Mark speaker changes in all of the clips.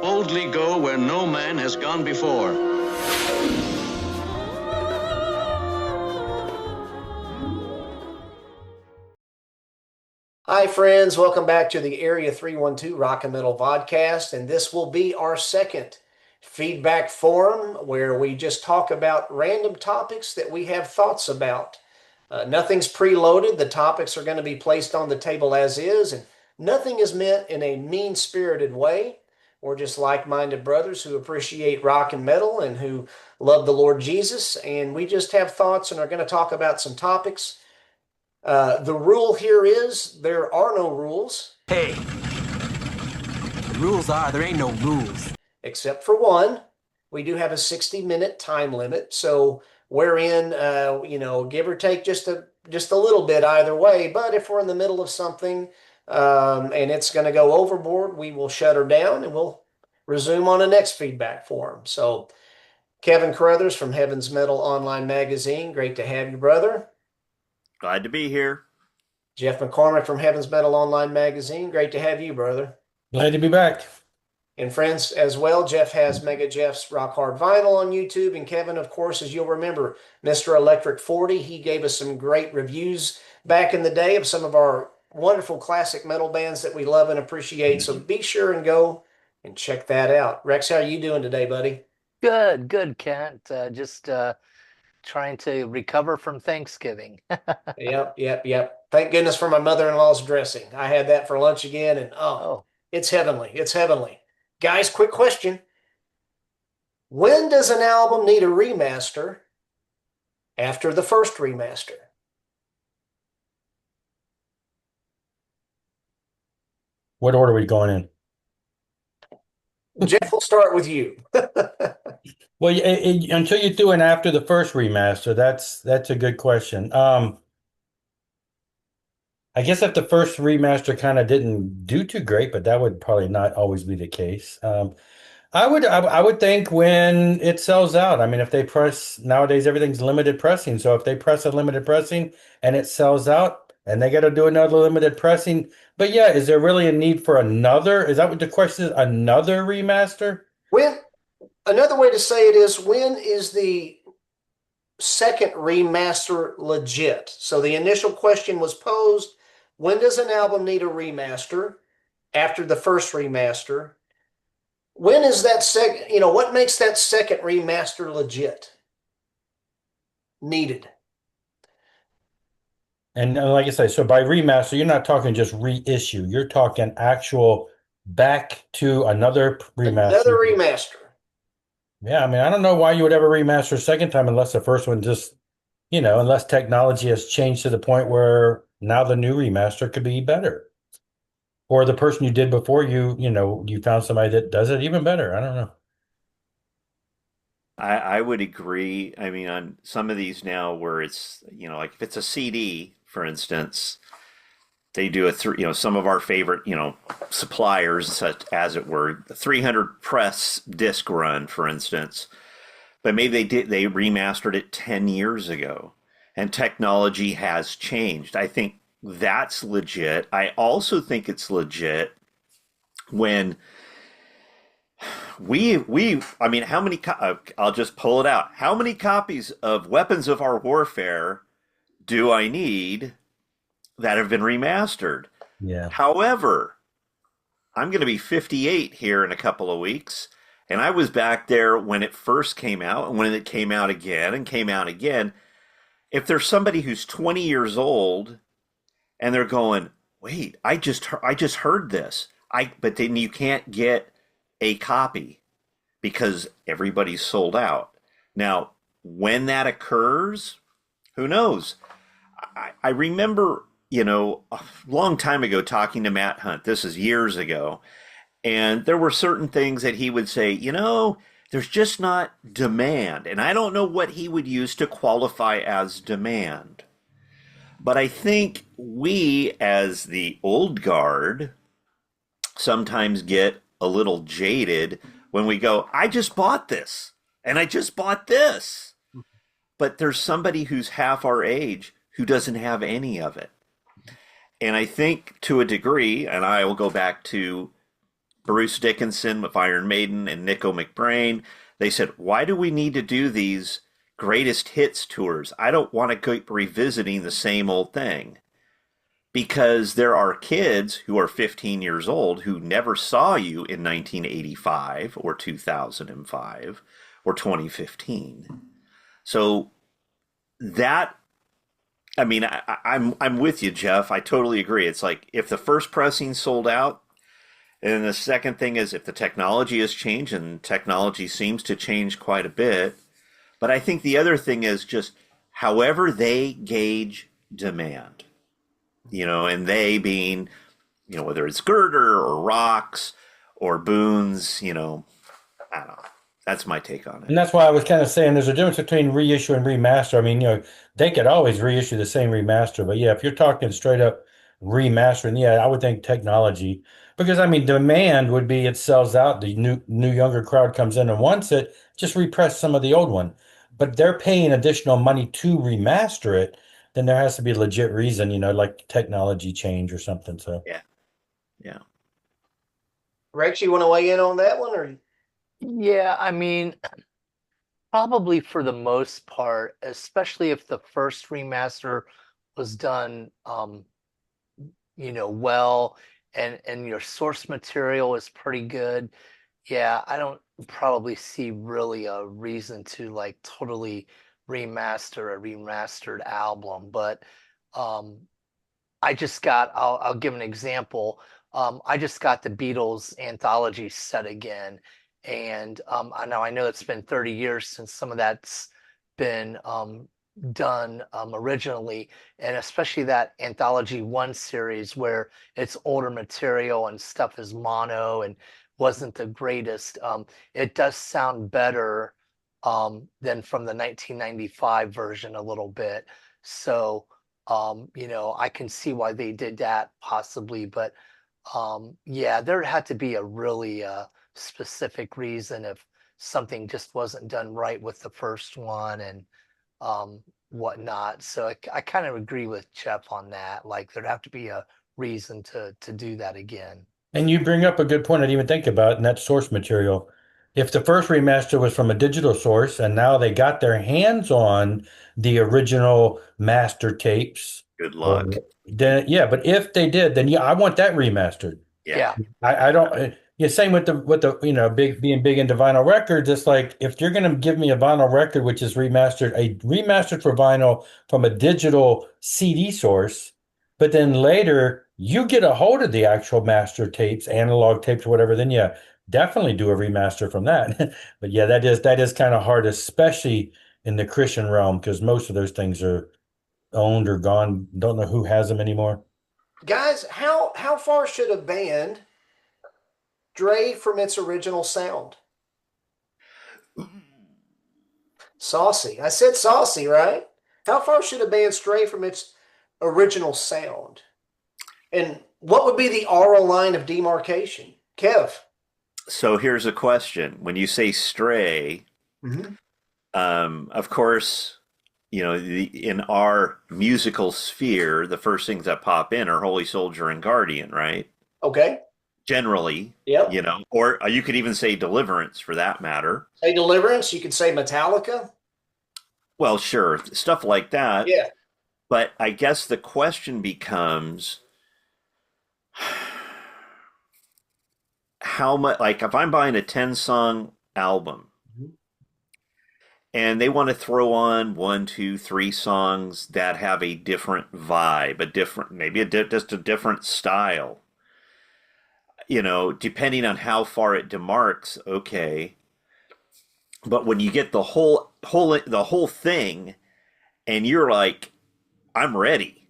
Speaker 1: boldly go where no man has gone before.
Speaker 2: Hi, friends. Welcome back to the Area 312 Rock and Metal Vodcast, and this will be our second feedback forum where we just talk about random topics that we have thoughts about. Nothing's preloaded. The topics are going to be placed on the table as is, and nothing is meant in a mean-spirited way. We're just like-minded brothers who appreciate rock and metal and who love the Lord Jesus, and we just have thoughts and are going to talk about some topics. The rule here is there are no rules.
Speaker 3: Hey, the rules are there ain't no rules.
Speaker 2: Except for one. We do have a 60-minute time limit, so we're in, give or take just a little bit either way. But if we're in the middle of something and it's going to go overboard, we will shut her down and we'll resume on the next feedback forum. So, Keven Crothers from Heaven's Metal Online Magazine, great to have you, brother.
Speaker 4: Glad to be here.
Speaker 2: Jeff McCormack from Heaven's Metal Online Magazine. Great to have you, brother.
Speaker 5: Glad to be back.
Speaker 2: And friends as well, Jeff has Mega Jeff's Rock Hard Vinyl on YouTube. And Keven, of course, as you'll remember, Mr. Electric 40, he gave us some great reviews back in the day of some of our wonderful classic metal bands that we love and appreciate. So be sure and go and check that out. Rex, how are you doing today, buddy?
Speaker 6: Good, Kent. Just trying to recover from Thanksgiving.
Speaker 2: Yep. Thank goodness for my mother-in-law's dressing. I had that for lunch again, and it's heavenly. It's heavenly. Guys, quick question. When does an album need a remaster after the first remaster?
Speaker 5: What order are we going
Speaker 2: in? Jeff, we'll start with you.
Speaker 5: Well, until you do an after the first remaster, that's a good question. I guess if the first remaster kind of didn't do too great, but that would probably not always be the case. I would think when it sells out. I mean, if they press nowadays, everything's limited pressing. So if they press a limited pressing and it sells out, and they got to do another limited pressing. But yeah, is there really a need for another? Is that what the question is? Another remaster?
Speaker 2: Another way to say it is, when is the second remaster legit? So the initial question was posed, when does an album need a remaster after the first remaster? When is that second, what makes that second remaster legit? Needed.
Speaker 5: And like I say, so by remaster, you're not talking just reissue. You're talking actual back to another remaster.
Speaker 2: Another remaster.
Speaker 5: Yeah, I mean, I don't know why you would ever remaster a second time unless the first one just, unless technology has changed to the point where now the new remaster could be better. Or the person you did before you found somebody that does it even better. I don't know.
Speaker 4: I would agree. I mean, on some of these now where it's, like if it's a CD, for instance, they do some of our favorite, suppliers, such as it were, the 300 press disc run, for instance. But maybe they remastered it 10 years ago and technology has changed. I think that's legit. I also think it's legit when I mean, how many, I'll just pull it out. How many copies of Weapons of Our Warfare do I need that have been remastered?
Speaker 5: Yeah.
Speaker 4: However, I'm going to be 58 here in a couple of weeks, and I was back there when it first came out, and when it came out again and came out again. If there's somebody who's 20 years old and they're going, wait, I just heard this, but then you can't get a copy because everybody's sold out. Now, when that occurs, who knows? I remember, a long time ago talking to Matt Hunt. This is years ago. And there were certain things that he would say, there's just not demand. And I don't know what he would use to qualify as demand. But I think we, as the old guard, sometimes get a little jaded when we go, I just bought this and I just bought this. But there's somebody who's half our age who doesn't have any of it. And I think to a degree, and I will go back to Bruce Dickinson with Iron Maiden and Nico McBrain. They said, why do we need to do these greatest hits tours? I don't want to keep revisiting the same old thing. Because there are kids who are 15 years old who never saw you in 1985 or 2005 or 2015. So that, I mean, I'm with you, Jeff. I totally agree. It's like if the first pressing sold out, and then the second thing is if the technology has changed, and technology seems to change quite a bit. But I think the other thing is just however they gauge demand. And they being, whether it's Girder or Rocks or Boone's, I don't know. That's my take on it.
Speaker 5: And that's why I was kind of saying there's a difference between reissue and remaster. I mean, they could always reissue the same remaster, but yeah, if you're talking straight up remastering, yeah, I would think technology, because I mean, demand would be it sells out, the new younger crowd comes in and wants it, just repress some of the old one. But they're paying additional money to remaster it, then there has to be a legit reason, like technology change or something. So
Speaker 4: yeah.
Speaker 2: Rex, you want to weigh in on that one, or?
Speaker 6: Yeah, I mean, probably for the most part, especially if the first remaster was done, well, and your source material is pretty good. Yeah, I don't probably see really a reason to like totally remaster a remastered album, but I'll give an example. I just got the Beatles anthology set again, and I know it's been 30 years since some of that's been done originally, and especially that Anthology 1 series where it's older material and stuff is mono and wasn't the greatest. It does sound better than from the 1995 version a little bit. So, I can see why they did that possibly, but yeah, there had to be a really specific reason if something just wasn't done right with the first one and whatnot. So I kind of agree with Jeff on that. Like there'd have to be a reason to do that again.
Speaker 5: And you bring up a good point I didn't even think about, and that's source material. If the first remaster was from a digital source and now they got their hands on the original master tapes,
Speaker 4: Good luck.
Speaker 5: then yeah, but if they did, then yeah, I want that remastered.
Speaker 6: Yeah.
Speaker 5: I don't. Yeah, same with the being big into vinyl records. It's like if you're going to give me a vinyl record which is remastered for vinyl from a digital CD source, but then later you get a hold of the actual master tapes, analog tapes, whatever, then yeah, definitely do a remaster from that. But yeah, that is kind of hard, especially in the Christian realm, because most of those things are owned or gone. Don't know who has them anymore.
Speaker 2: Guys, how far should a band stray from its original sound? Saucy. I said saucy, right? How far should a band stray from its original sound? And what would be the oral line of demarcation? Kev?
Speaker 4: So here's a question. When you say stray, of course, in our musical sphere, the first things that pop in are Holy Soldier and Guardian, right?
Speaker 2: Okay.
Speaker 4: Generally,
Speaker 2: Yep.
Speaker 4: Or you could even say Deliverance for that matter.
Speaker 2: Say Deliverance, you could say Metallica.
Speaker 4: Well, sure, stuff like that.
Speaker 2: Yeah.
Speaker 4: But I guess the question becomes how much, like if I'm buying a 10-song album and they want to throw on 1, 2, 3 songs that have a different vibe, just a different style, depending on how far it demarks, okay. But when you get the whole thing and you're like, I'm ready,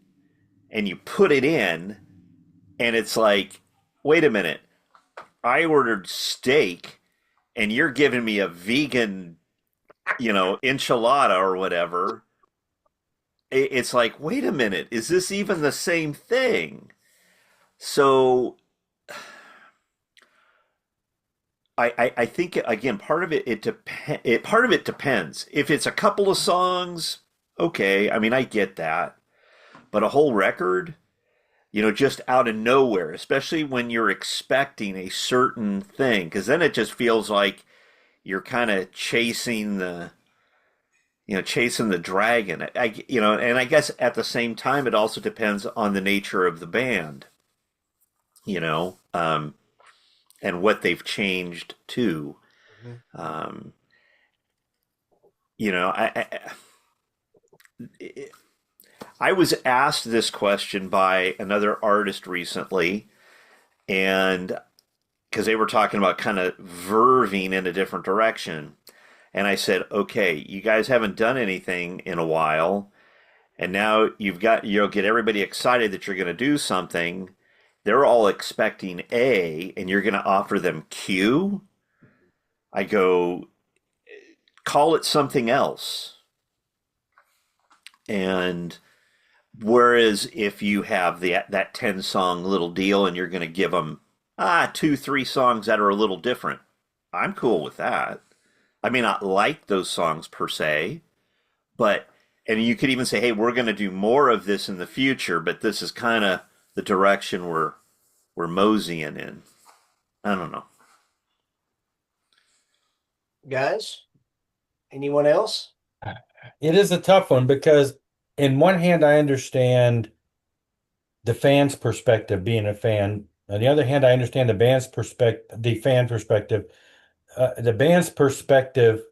Speaker 4: and you put it in, and it's like, wait a minute, I ordered steak and you're giving me a vegan, enchilada or whatever. It's like, wait a minute, is this even the same thing? So I think again, part of it depends. If it's a couple of songs, okay, I mean I get that, but a whole record, just out of nowhere, especially when you're expecting a certain thing, because then it just feels like you're kind of chasing the dragon. And I guess at the same time, it also depends on the nature of the band, you know, and what they've changed to.
Speaker 2: Mhm.
Speaker 4: Um, you know, I was asked this question by another artist recently, and because they were talking about kind of verving in a different direction. And I said, okay, you guys haven't done anything in a while, and now you'll get everybody excited that you're going to do something. They're all expecting A, and you're going to offer them Q. I go, call it something else. And whereas if you have that 10 song little deal and you're going to give them 2, 3 songs that are a little different, I'm cool with that. I may not like those songs per se, but and you could even say, hey, we're going to do more of this in the future, but this is kind of the direction we're moseying in. I don't know.
Speaker 2: Guys, anyone else?
Speaker 5: It is a tough one because, in one hand, I understand the fan's perspective, being a fan. On the other hand, I understand the fan perspective. The band's perspective,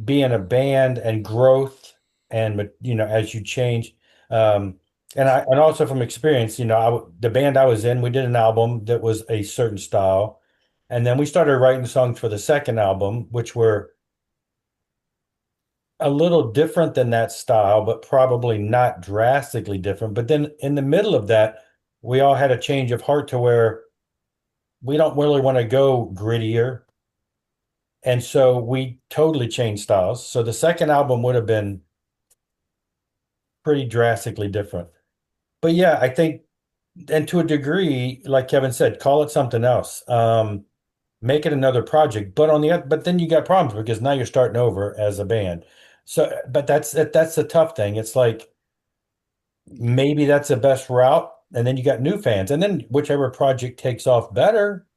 Speaker 5: being a band and growth, and as you change, and also from experience, the band I was in, we did an album that was a certain style, and then we started writing songs for the second album, which were a little different than that style, but probably not drastically different. But then in the middle of that, we all had a change of heart to where we don't really want to go grittier. And so we totally changed styles. So the second album would have been pretty drastically different. But yeah, I think, and to a degree, like Kevin said, call it something else. Make it another project. But then you got problems because now you're starting over as a band. So, but that's the tough thing. It's like maybe that's the best route, and then you got new fans, and then whichever project takes off better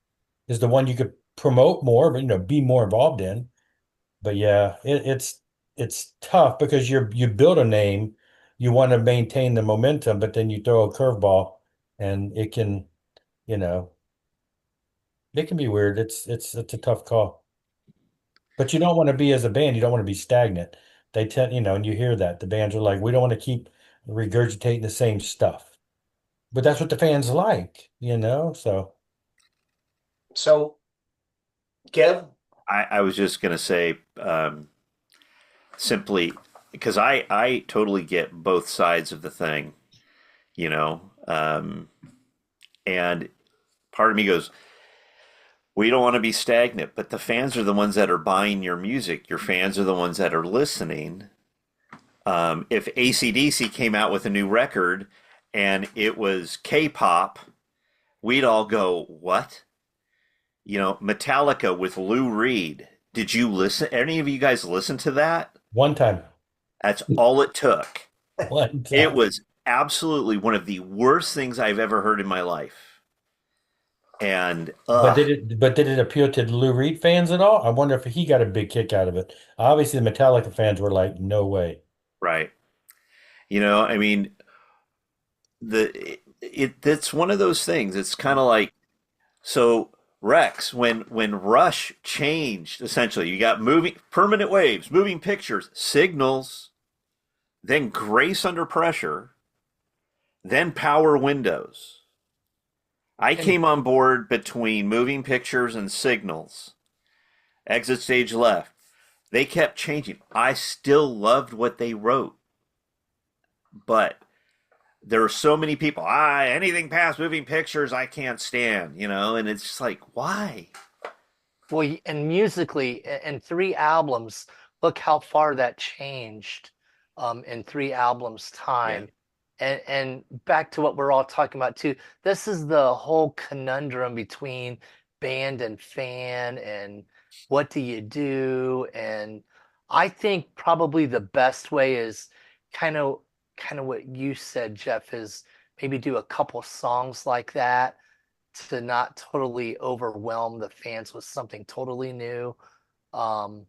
Speaker 5: is the one you could promote more, but be more involved in. But yeah, it's tough because you build a name, you want to maintain the momentum, but then you throw a curveball, and you know, it can be weird. It's a tough call. But you don't want to be, as a band, you don't want to be stagnant. They tend, and you hear that the bands are like, we don't want to keep regurgitating the same stuff. But that's what the fans like. So
Speaker 2: So, Kev,
Speaker 4: I was just going to say simply because I totally get both sides of the thing, you know, and part of me goes, we don't want to be stagnant, but the fans are the ones that are buying your music. Your fans are the ones that are listening. If AC/DC came out with a new record and it was K-pop, we'd all go, what? Metallica with Lou Reed. Did you listen? Any of you guys listen to that?
Speaker 5: one time,
Speaker 4: That's all it took.
Speaker 5: one
Speaker 4: It
Speaker 5: time.
Speaker 4: was absolutely one of the worst things I've ever heard in my life. And
Speaker 5: But did it appeal to Lou Reed fans at all? I wonder if he got a big kick out of it. Obviously, the Metallica fans were like, "No way."
Speaker 4: right. I mean, it's one of those things. It's kind of like, so Rex, when Rush changed, essentially, you got moving permanent waves, moving pictures, signals, then Grace Under Pressure, then Power Windows. I
Speaker 6: And
Speaker 4: came on board between moving pictures and signals. Exit stage left. They kept changing. I still loved what they wrote, but there are so many people. Anything past moving pictures, I can't stand. And it's just like, why?
Speaker 6: well, and musically, in 3 albums, look how far that changed in 3 albums'
Speaker 4: Yeah,
Speaker 6: time. And back to what we're all talking about too. This is the whole conundrum between band and fan, and what do you do? And I think probably the best way is kind of kind of what you said, Jeff, is maybe do a couple songs like that to not totally overwhelm the fans with something totally new. Um,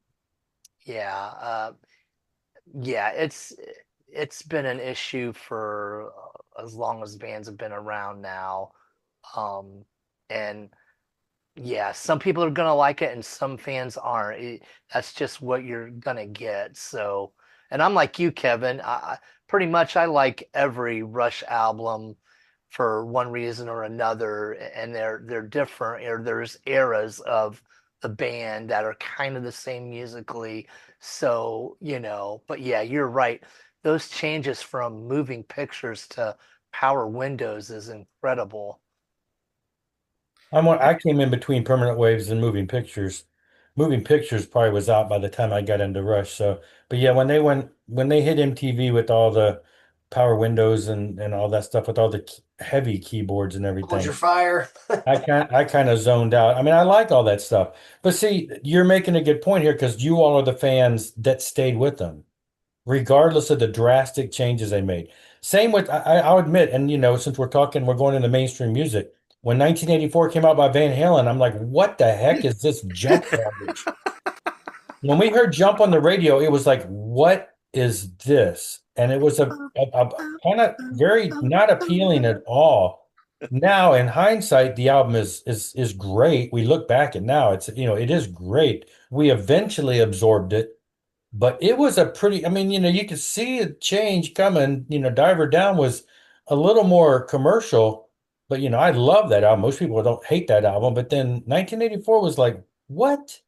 Speaker 6: yeah, yeah, it's been an issue for as long as bands have been around now. Um, and yeah, some people are gonna like it and some fans aren't. That's just what you're gonna get. So, and I'm like you, Kevin. Pretty much I like every Rush album for one reason or another, and they're different. Or there's eras of the band that are kind of the same musically. So, but yeah, you're right. Those changes from moving pictures to power windows is incredible.
Speaker 5: I came in between Permanent Waves and Moving Pictures. Moving Pictures probably was out by the time I got into Rush. So, but yeah, when they hit MTV with all the power windows and all that stuff with all the heavy keyboards and
Speaker 2: Hold your
Speaker 5: everything,
Speaker 2: fire.
Speaker 5: I kind of zoned out. I mean, I like all that stuff, but see, you're making a good point here because you all are the fans that stayed with them, regardless of the drastic changes they made. Same with, I'll admit, and since we're going into mainstream music, when 1984 came out by Van Halen, I'm like, what the heck is this jump garbage? When we heard Jump on the radio, it was like, what is this? And it was a kind of very not appealing at all. Now, in hindsight, the album is great. We look back at now, it is great. We eventually absorbed it, but it was a pretty, I mean, you could see a change coming. Diver Down was a little more commercial, but I love that album. Most people don't hate that album, but then 1984 was like, what?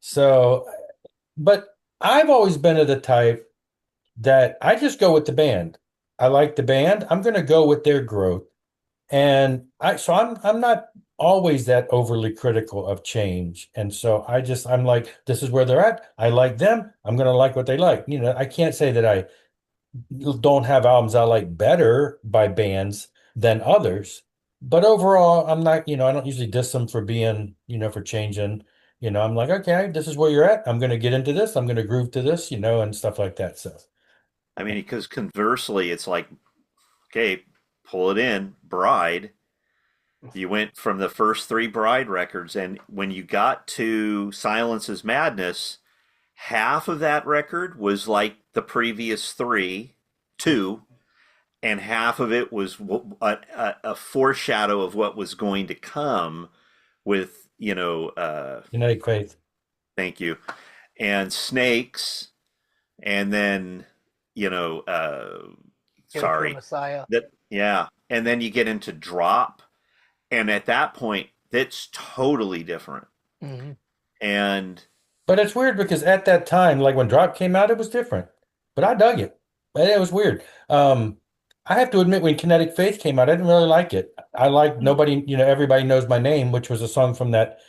Speaker 5: So, but I've always been of the type that I just go with the band. I like the band. I'm going to go with their growth. And I'm not always that overly critical of change. And so I'm like, this is where they're at. I like them. I'm going to like what they like. I can't say that I don't have albums I like better by bands than others. But overall, I'm not, I don't usually diss them for being, for changing. I'm like, okay, this is where you're at. I'm going to get into this. I'm going to groove to this, and stuff like that. So,
Speaker 4: I mean, because conversely, it's like, okay, pull it in, Bride. You went from the first three Bride records, and when you got to Silence is Madness, half of that record was like the previous two, and half of it was a foreshadow of what was going to come with,
Speaker 5: Genetic Faith.
Speaker 4: thank you, and Snakes, and then, you know,
Speaker 6: Kill for
Speaker 4: sorry,
Speaker 6: Messiah.
Speaker 4: yeah, and then you get into Drop, and at that point, it's totally different,
Speaker 6: Mhm.
Speaker 4: and
Speaker 5: But it's weird because at that time, like when Drop came out, it was different. But I dug it. But it was weird. I have to admit, when Kinetic Faith came out, I didn't really like it. I like Nobody, Everybody Knows My Name, which was a song from that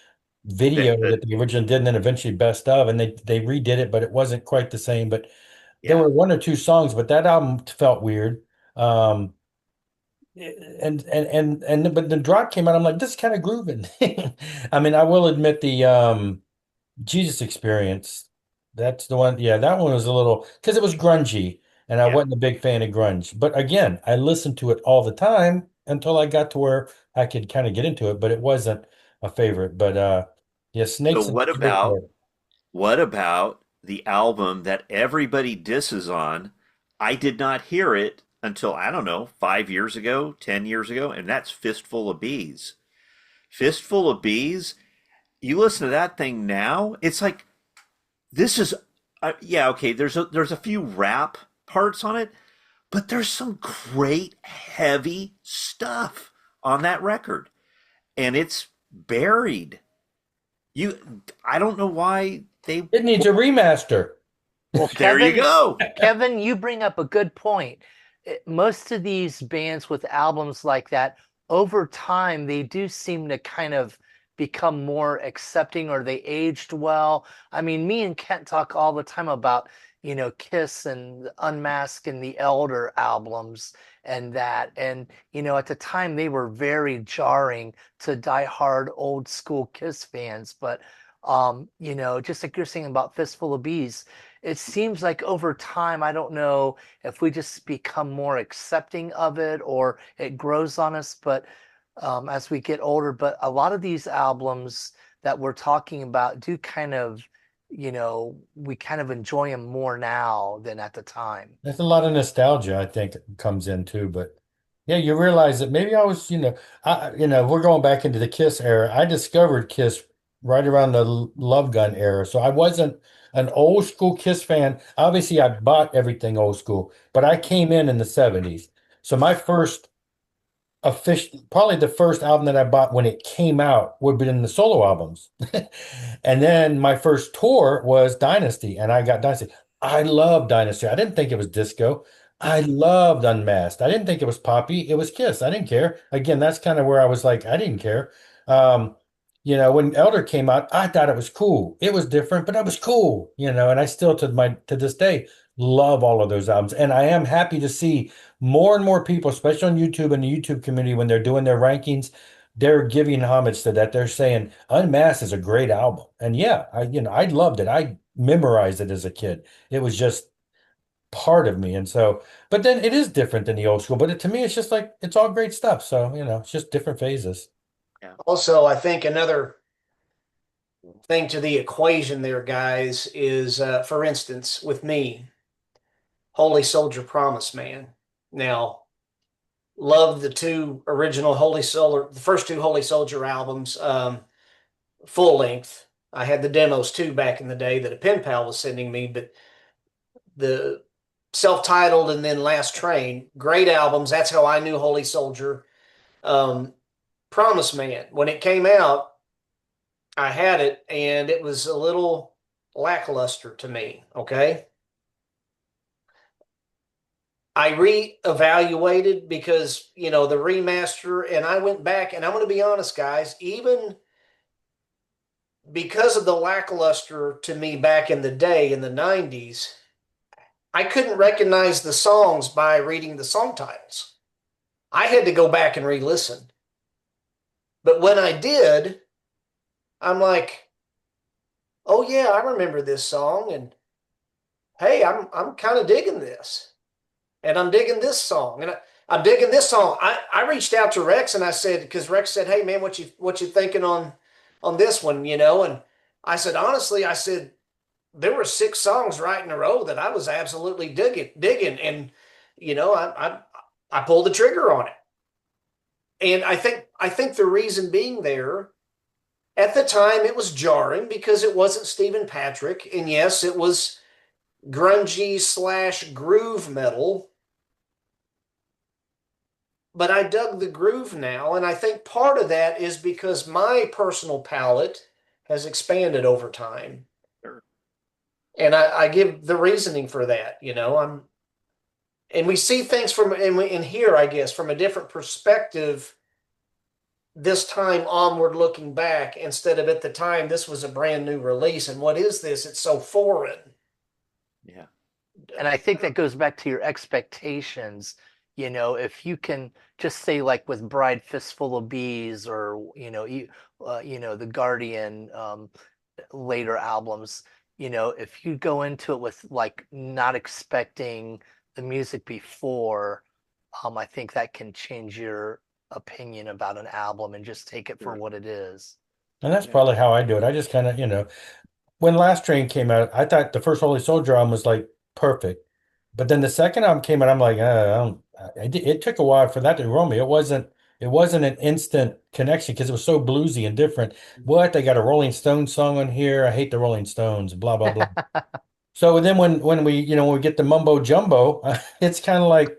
Speaker 5: video
Speaker 4: that
Speaker 5: that they originally did and then eventually Best Of, and they redid it, but it wasn't quite the same. But there
Speaker 4: yeah.
Speaker 5: were one or two songs, but that album felt weird. Um, and but the Drop came out, I'm like, this is kind of grooving. I mean, I will admit the Jesus Experience. That's the one. Yeah, that one was a little because it was grungy, and I
Speaker 4: Yeah.
Speaker 5: wasn't a big fan of grunge. But again, I listened to it all the time until I got to where I could kind of get into it, but it wasn't a favorite. But yeah,
Speaker 4: So
Speaker 5: Snakes and
Speaker 4: what about the album that everybody disses on? I did not hear it until, I don't know, 5 years ago, 10 years ago, and that's Fistful of Bees. Fistful of Bees, you listen to that thing now, it's like, this is, yeah, okay, there's a few rap parts on it, but there's some great heavy stuff on that record, and it's buried. I don't know why they.
Speaker 5: It needs a remaster.
Speaker 6: Well,
Speaker 4: There you go.
Speaker 6: Kevin, you bring up a good point. Most of these bands with albums like that, over time, they do seem to kind of become more accepting or they aged well. I mean, me and Kent talk all the time about, Kiss and Unmask and the Elder albums and that. And, at the time, they were very jarring to diehard old school Kiss fans. But Just like you're saying about Fistful of Bees, it seems like over time, I don't know if we just become more accepting of it or it grows on us, but as we get older, but a lot of these albums that we're talking about do kind of, we kind of enjoy them more now than at the time.
Speaker 5: There's a lot of nostalgia, I think, comes in too. But yeah, you realize that maybe I was, we're going back into the Kiss era. I discovered Kiss right around the Love Gun era. So I wasn't an old school Kiss fan. Obviously, I bought everything old school, but I came in the 70s. So my first official, probably the first album that I bought when it came out would have been the solo albums. And then my first tour was Dynasty, and I got Dynasty. I love Dynasty. I didn't think it was disco. I loved Unmasked. I didn't think it was poppy. It was Kiss. I didn't care. Again, that's kind of where I was like, I didn't care. Um, when Elder came out, I thought it was cool. It was different, but it was cool, and I still to this day love all of those albums. And I am happy to see more and more people, especially on YouTube and the YouTube community, when they're doing their rankings, they're giving homage to that. They're saying Unmasked is a great album. And yeah, I loved it. I memorized it as a kid. It was just part of me. And so, but then it is different than the old school. But to me, it's just like it's all great stuff. So, it's just different phases.
Speaker 4: Yeah.
Speaker 2: Also, I think another thing to the equation there, guys, is for instance, with me, Holy Soldier Promise Man. Now, love the two original the first two Holy Soldier albums, full length. I had the demos too back in the day that a pen pal was sending me, but the self-titled and then Last Train, great albums. That's how I knew Holy Soldier. Promise Man, when it came out, I had it and it was a little lackluster to me. Okay. I reevaluated because, the remaster, and I went back, and I'm going to be honest, guys, even because of the lackluster to me back in the day in the 90s, I couldn't recognize the songs by reading the song titles. I had to go back and re-listen. But when I did, I'm like, oh yeah, I remember this song, and hey, I'm kind of digging this. And I'm digging this song, and I'm digging this song. I reached out to Rex and I said, because Rex said, "Hey man, what you thinking on this one?" And I said, honestly, there were 6 songs right in a row that I was absolutely digging, and I pulled the trigger on it. And I think the reason being there, at the time it was jarring because it wasn't Stephen Patrick, and yes, it was grungy / groove metal. But I dug the groove now, and I think part of that is because my personal palate has expanded over time.
Speaker 4: Sure.
Speaker 2: And I give the reasoning for that, and we see things in here, I guess, from a different perspective this time onward, looking back, instead of at the time, this was a brand new release. And what is this? It's so foreign.
Speaker 4: Yeah.
Speaker 6: And I think that goes back to your expectations. If you can just say, like with Bride Fistful of Bees, or the Guardian later albums, if you go into it with like not expecting the music before, I think that can change your opinion about an album and just take it for what it is.
Speaker 5: And that's probably how I do it. I just kind of, when Last Train came out, I thought the first Holy Soldier album was like perfect. But then the second album came out, I'm like, it took a while for that to roll me. It wasn't an instant connection because it was so bluesy and different. What, they got a Rolling Stones song on here. I hate the Rolling Stones, blah, blah, blah. So then when we get the mumbo jumbo, it's kind of like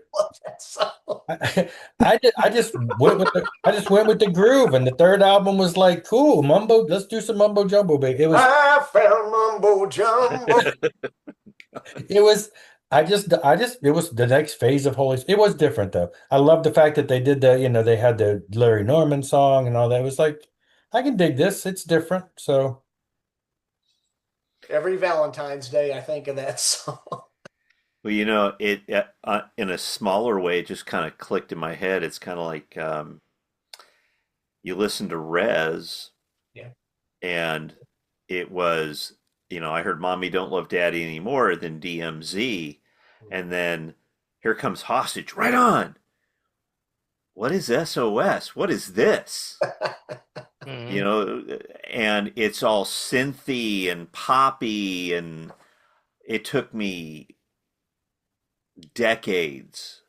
Speaker 5: I just went with the groove, and the third album was like, cool, mumbo, let's do some mumbo jumbo, baby. It was
Speaker 2: I found mumbo jumbo.
Speaker 5: it was it was the next phase of Holy. It was different though. I love the fact that they did they had the Larry Norman song and all that. It was like, I can dig this. It's different. So
Speaker 2: every Valentine's Day, I think of that song.
Speaker 4: Well, it in a smaller way, it just kind of clicked in my head. It's kind of like you listen to Rez,
Speaker 2: Yeah.
Speaker 4: and it was, I heard Mommy Don't Love Daddy Anymore, then DMZ, and then here comes Hostage. Right on. What is SOS? What is this?
Speaker 6: Mhm.
Speaker 4: And it's all synthy and poppy, and it took me decades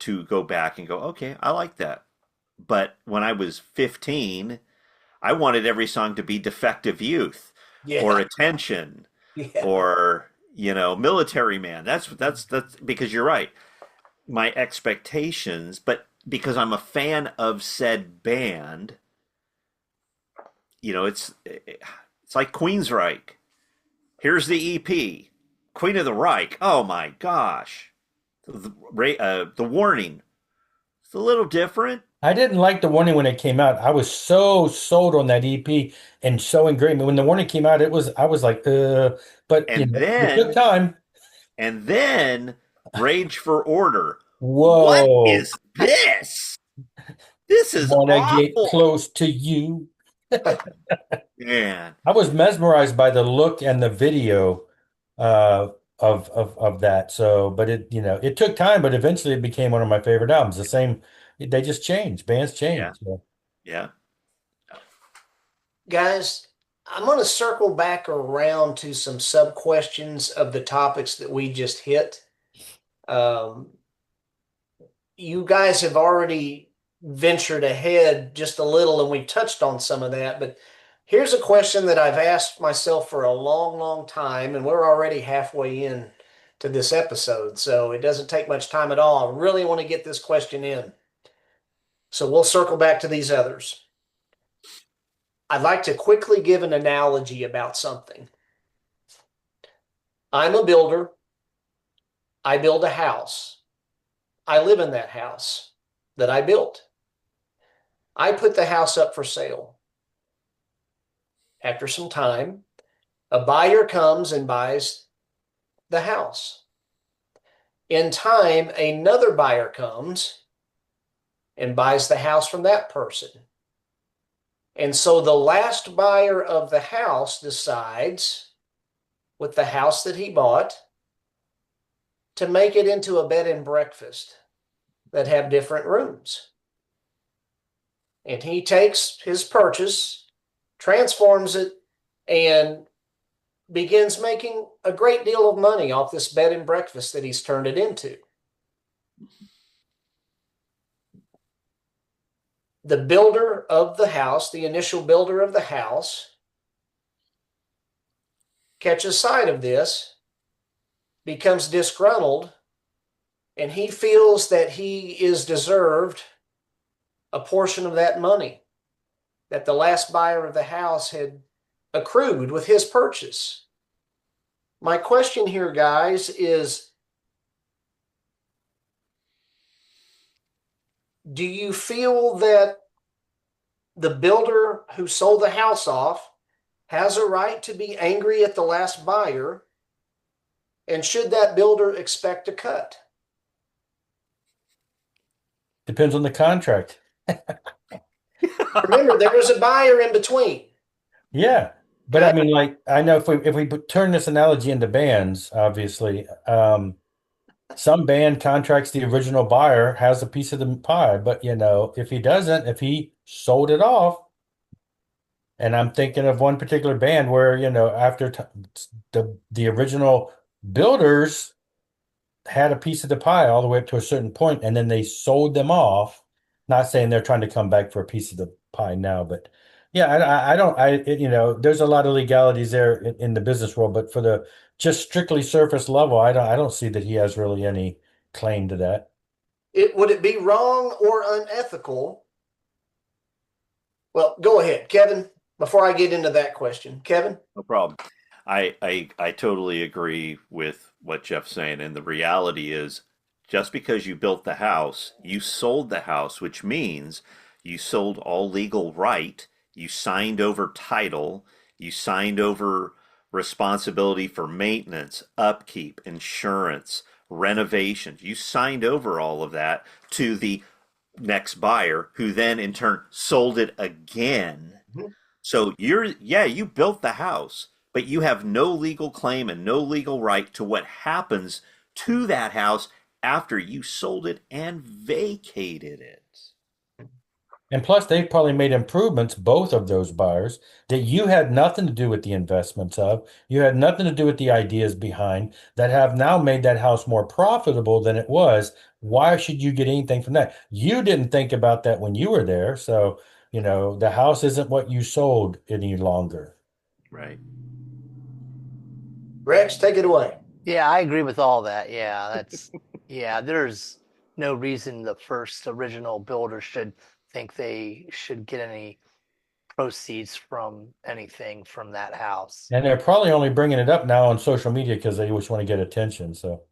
Speaker 4: to go back and go, okay, I like that. But when I was 15, I wanted every song to be Defective Youth or
Speaker 2: Yeah.
Speaker 4: Attention
Speaker 2: Yeah.
Speaker 4: or, Military Man. That's because you're right. My expectations, but because I'm a fan of said band, it's like Queensryche. Here's the EP, Queen of the Reich. Oh my gosh, the Warning. It's a little different,
Speaker 5: I didn't like the warning when it came out. I was so sold on that EP and so ingrained. When the warning came out, I was like, but
Speaker 4: and
Speaker 5: it took
Speaker 4: then
Speaker 5: time.
Speaker 4: and then Rage for Order. What
Speaker 5: Whoa,
Speaker 4: is this? This is
Speaker 5: wanna get
Speaker 4: awful,
Speaker 5: close to you.
Speaker 4: man.
Speaker 5: I was mesmerized by the look and the video uh of that. So, but it took time, but eventually it became one of my favorite albums. The same, they just change, bands
Speaker 4: Yeah,
Speaker 5: change. So.
Speaker 4: yeah.
Speaker 2: Guys, I'm going to circle back around to some sub questions of the topics that we just hit. Um, you guys have already ventured ahead just a little, and we touched on some of that. But here's a question that I've asked myself for a long, long time, and we're already halfway in to this episode, so it doesn't take much time at all. I really want to get this question in. So we'll circle back to these others. I'd like to quickly give an analogy about something. I'm a builder. I build a house. I live in that house that I built. I put the house up for sale. After some time, a buyer comes and buys the house. In time, another buyer comes and buys the house from that person. And so the last buyer of the house decides, with the house that he bought, to make it into a bed and breakfast that have different rooms. And he takes his purchase, transforms it, and begins making a great deal of money off this bed and breakfast that he's turned it into. The builder of the house, the initial builder of the house, catches sight of this, becomes disgruntled, and he feels that he is deserved a portion of that money that the last buyer of the house had accrued with his purchase. My question here, guys, is do you feel that the builder who sold the house off has a right to be angry at the last buyer? And should that builder expect a cut?
Speaker 5: Depends on the contract.
Speaker 2: Remember, there was a buyer in between.
Speaker 5: Yeah. But I mean, like, I know if we turn this analogy into bands, obviously, some band contracts the original buyer has a piece of the pie, but if he doesn't, if he sold it off, and I'm thinking of one particular band where, after the original builders had a piece of the pie all the way up to a certain point, and then they sold them off. Not saying they're trying to come back for a piece of the pie now, but yeah, I don't, there's a lot of legalities there in the business world, but for the just strictly surface level, I don't see that he has really any claim to that.
Speaker 2: Would it be wrong or unethical? Well, go ahead, Kevin, before I get into that question. Kevin?
Speaker 4: No problem. I totally agree with what Jeff's saying. And the reality is, just because you built the house, you sold the house, which means you sold all legal right. You signed over title. You signed over responsibility for maintenance, upkeep, insurance, renovations. You signed over all of that to the next buyer, who then in turn sold it again.
Speaker 2: Mhm.
Speaker 4: So you built the house, but you have no legal claim and no legal right to what happens to that house after you sold it and vacated it.
Speaker 5: And plus, they've probably made improvements, both of those buyers, that you had nothing to do with the investments of. You had nothing to do with the ideas behind that have now made that house more profitable than it was. Why should you get anything from that? You didn't think about that when you were there. So, the house isn't what you sold any longer.
Speaker 4: Right.
Speaker 2: Rex, take it away.
Speaker 6: Yeah, I agree with all that. Yeah, there's no reason the first original builder should think they should get any proceeds from anything from that house.
Speaker 5: And they're probably only bringing it up now on social media because they always want to get attention. So,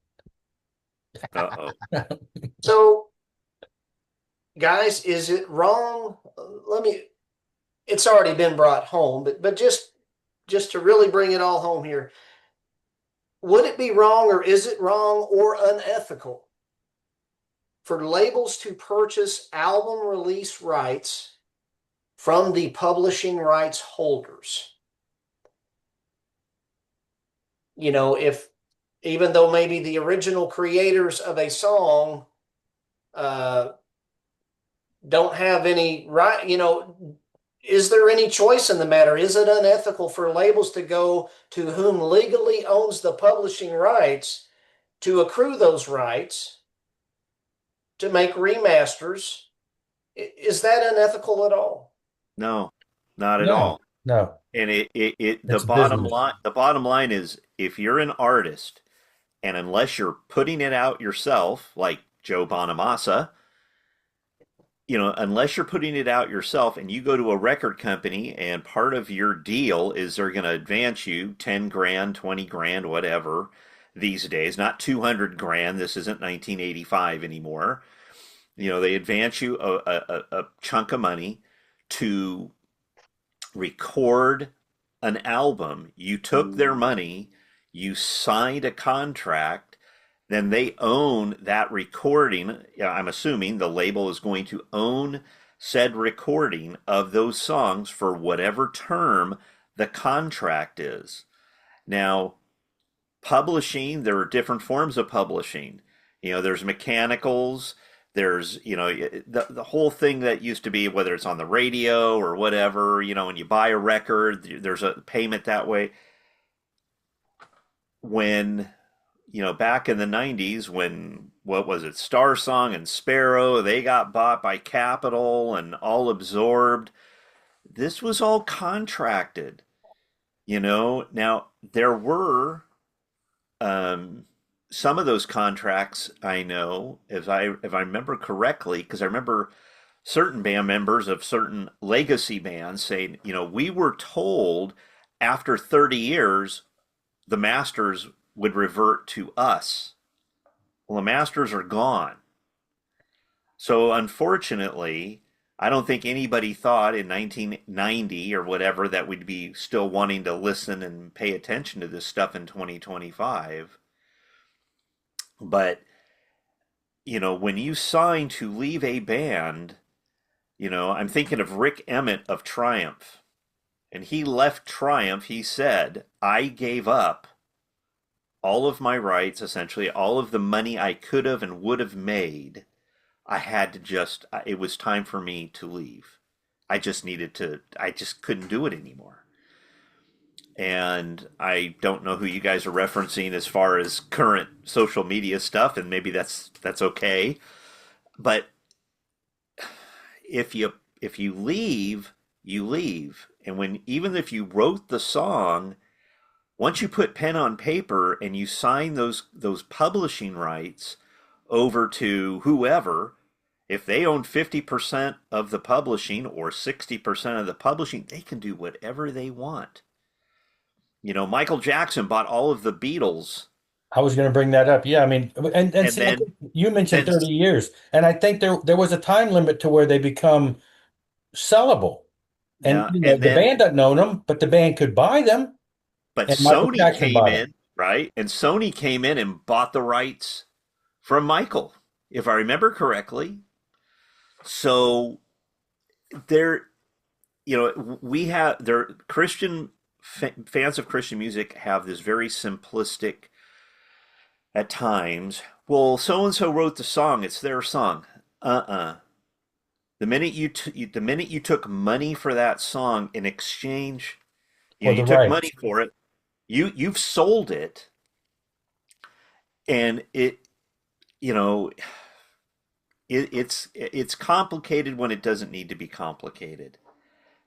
Speaker 4: Uh-oh.
Speaker 2: So, guys, is it wrong? It's already been brought home, but just to really bring it all home here, would it be wrong, or is it wrong or unethical for labels to purchase album release rights from the publishing rights holders? If even though maybe the original creators of a song don't have any right, is there any choice in the matter? Is it unethical for labels to go to whom legally owns the publishing rights to accrue those rights to make remasters? Is that unethical at all?
Speaker 4: No, not at
Speaker 5: no,
Speaker 4: all.
Speaker 5: no,
Speaker 4: And the
Speaker 5: it's
Speaker 4: bottom
Speaker 5: business.
Speaker 4: line, is if you're an artist and unless you're putting it out yourself, like Joe Bonamassa, unless you're putting it out yourself and you go to a record company and part of your deal is they're going to advance you 10 grand, 20 grand, whatever these days, not 200 grand. This isn't 1985 anymore. They advance you a chunk of money to record an album. You took their money, you signed a contract, then they own that recording. I'm assuming the label is going to own said recording of those songs for whatever term the contract is. Now, publishing, there are different forms of publishing. There's mechanicals, there's, the whole thing that used to be, whether it's on the radio or whatever, when you buy a record, there's a payment that way. When back in the 90s when, what was it, Star Song and Sparrow, they got bought by Capitol and all absorbed. This was all contracted, Now, there were some of those contracts, I know, if I remember correctly, because I remember certain band members of certain legacy bands saying, we were told after 30 years, the masters would revert to us. Well, the masters are gone. So unfortunately, I don't think anybody thought in 1990 or whatever that we'd be still wanting to listen and pay attention to this stuff in 2025. But, when you sign to leave a band, I'm thinking of Rick Emmett of Triumph. And he left Triumph, he said, I gave up all of my rights, essentially all of the money I could have and would have made. It was time for me to leave. I just couldn't do it anymore. And I don't know who you guys are referencing as far as current social media stuff, and maybe that's okay. But if you leave, you leave. And even if you wrote the song, once you put pen on paper and you sign those publishing rights over to whoever, if they own 50% of the publishing or 60% of the publishing, they can do whatever they want. Michael Jackson bought all of the Beatles.
Speaker 5: I was going to bring that up. Yeah, I mean, and see, I
Speaker 4: then
Speaker 5: think you mentioned 30 years, and I think there was a time limit to where they become sellable. And
Speaker 4: yeah,
Speaker 5: the
Speaker 4: and then
Speaker 5: band doesn't own them, but the band could buy them.
Speaker 4: but
Speaker 5: And Michael
Speaker 4: Sony
Speaker 5: Jackson
Speaker 4: came
Speaker 5: bought them.
Speaker 4: in, right? And Sony came in and bought the rights from Michael, if I remember correctly. So there, we have there Christian fans of Christian music have this very simplistic at times. Well, so and so wrote the song; it's their song. The minute the minute you took money for that song in exchange,
Speaker 5: For
Speaker 4: you
Speaker 5: the
Speaker 4: took money
Speaker 5: rights.
Speaker 4: for it. You've sold it, and you know it's complicated when it doesn't need to be complicated.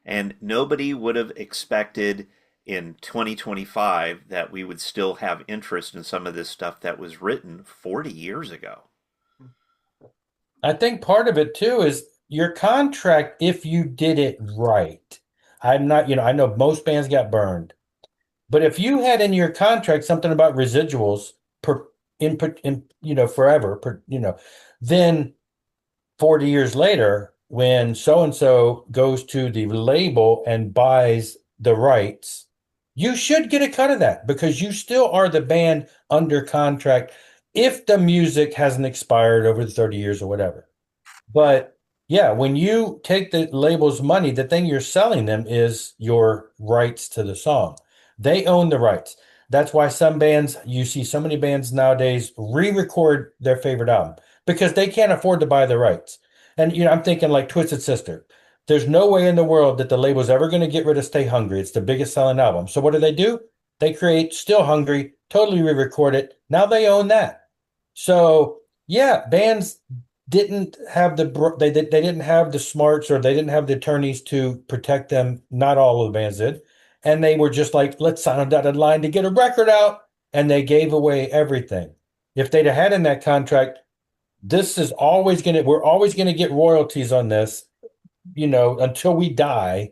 Speaker 4: And nobody would have expected in 2025 that we would still have interest in some of this stuff that was written 40 years ago.
Speaker 5: I think part of it too is your contract, if you did it right. I'm not, I know most bands got burned, but if you had in your contract something about residuals per input in, forever, then 40 years later, when so and so goes to the label and buys the rights, you should get a cut of that because you still are the band under contract if the music hasn't expired over the 30 years or whatever. But yeah, when you take the label's money, the thing you're selling them is your rights to the song. They own the rights. That's why some bands, you see so many bands nowadays re-record their favorite album because they can't afford to buy the rights. And I'm thinking like Twisted Sister. There's no way in the world that the label's ever going to get rid of Stay Hungry. It's the biggest selling album. So what do? They create Still Hungry, totally re-record it. Now they own that. So yeah, bands didn't have they didn't have the smarts or they didn't have the attorneys to protect them. Not all of the bands did, and they were just like, let's sign a dotted line to get a record out, and they gave away everything. If they'd have had in that contract, this is always we're always gonna get royalties on this, until we die.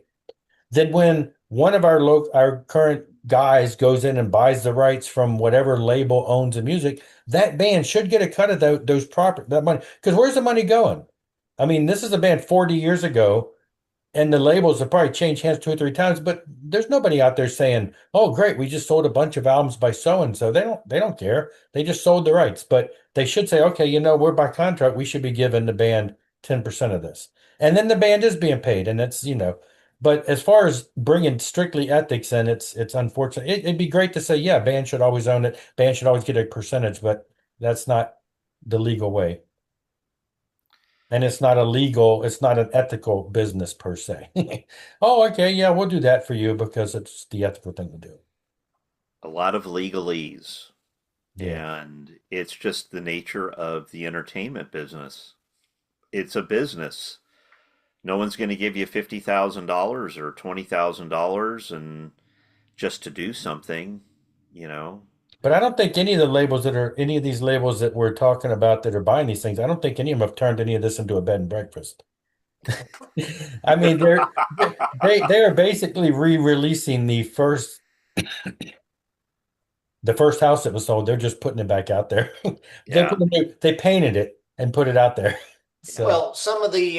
Speaker 5: Then when one of our current guys goes in and buys the rights from whatever label owns the music, that band should get a cut of that money. Because where's the money going? I mean, this is a band 40 years ago, and the labels have probably changed hands two or three times, but there's nobody out there saying, "Oh, great, we just sold a bunch of albums by so and so." They don't care. They just sold the rights, but they should say, "Okay, we're by contract. We should be giving the band 10% of this," and then the band is being paid, and it's. But as far as bringing strictly ethics in, it's unfortunate. It'd be great to say, yeah, band should always own it. Band should always get a percentage, but that's not the legal way. And it's not it's not an ethical business per se. Oh, okay, yeah, we'll do that for you because it's the ethical thing to do.
Speaker 4: A lot of legalese,
Speaker 5: Yeah.
Speaker 4: and it's just the nature of the entertainment business. It's a business. No one's going to give you $50,000 or $20,000 and just to do something, you know.
Speaker 5: But I don't think any of these labels that we're talking about that are buying these things, I don't think any of them have turned any of this into a bed and breakfast. I mean, they are basically re-releasing the first house that was sold. They're just putting it back out there.
Speaker 4: Yeah.
Speaker 5: They painted it and put it out there. So
Speaker 2: Well, some of the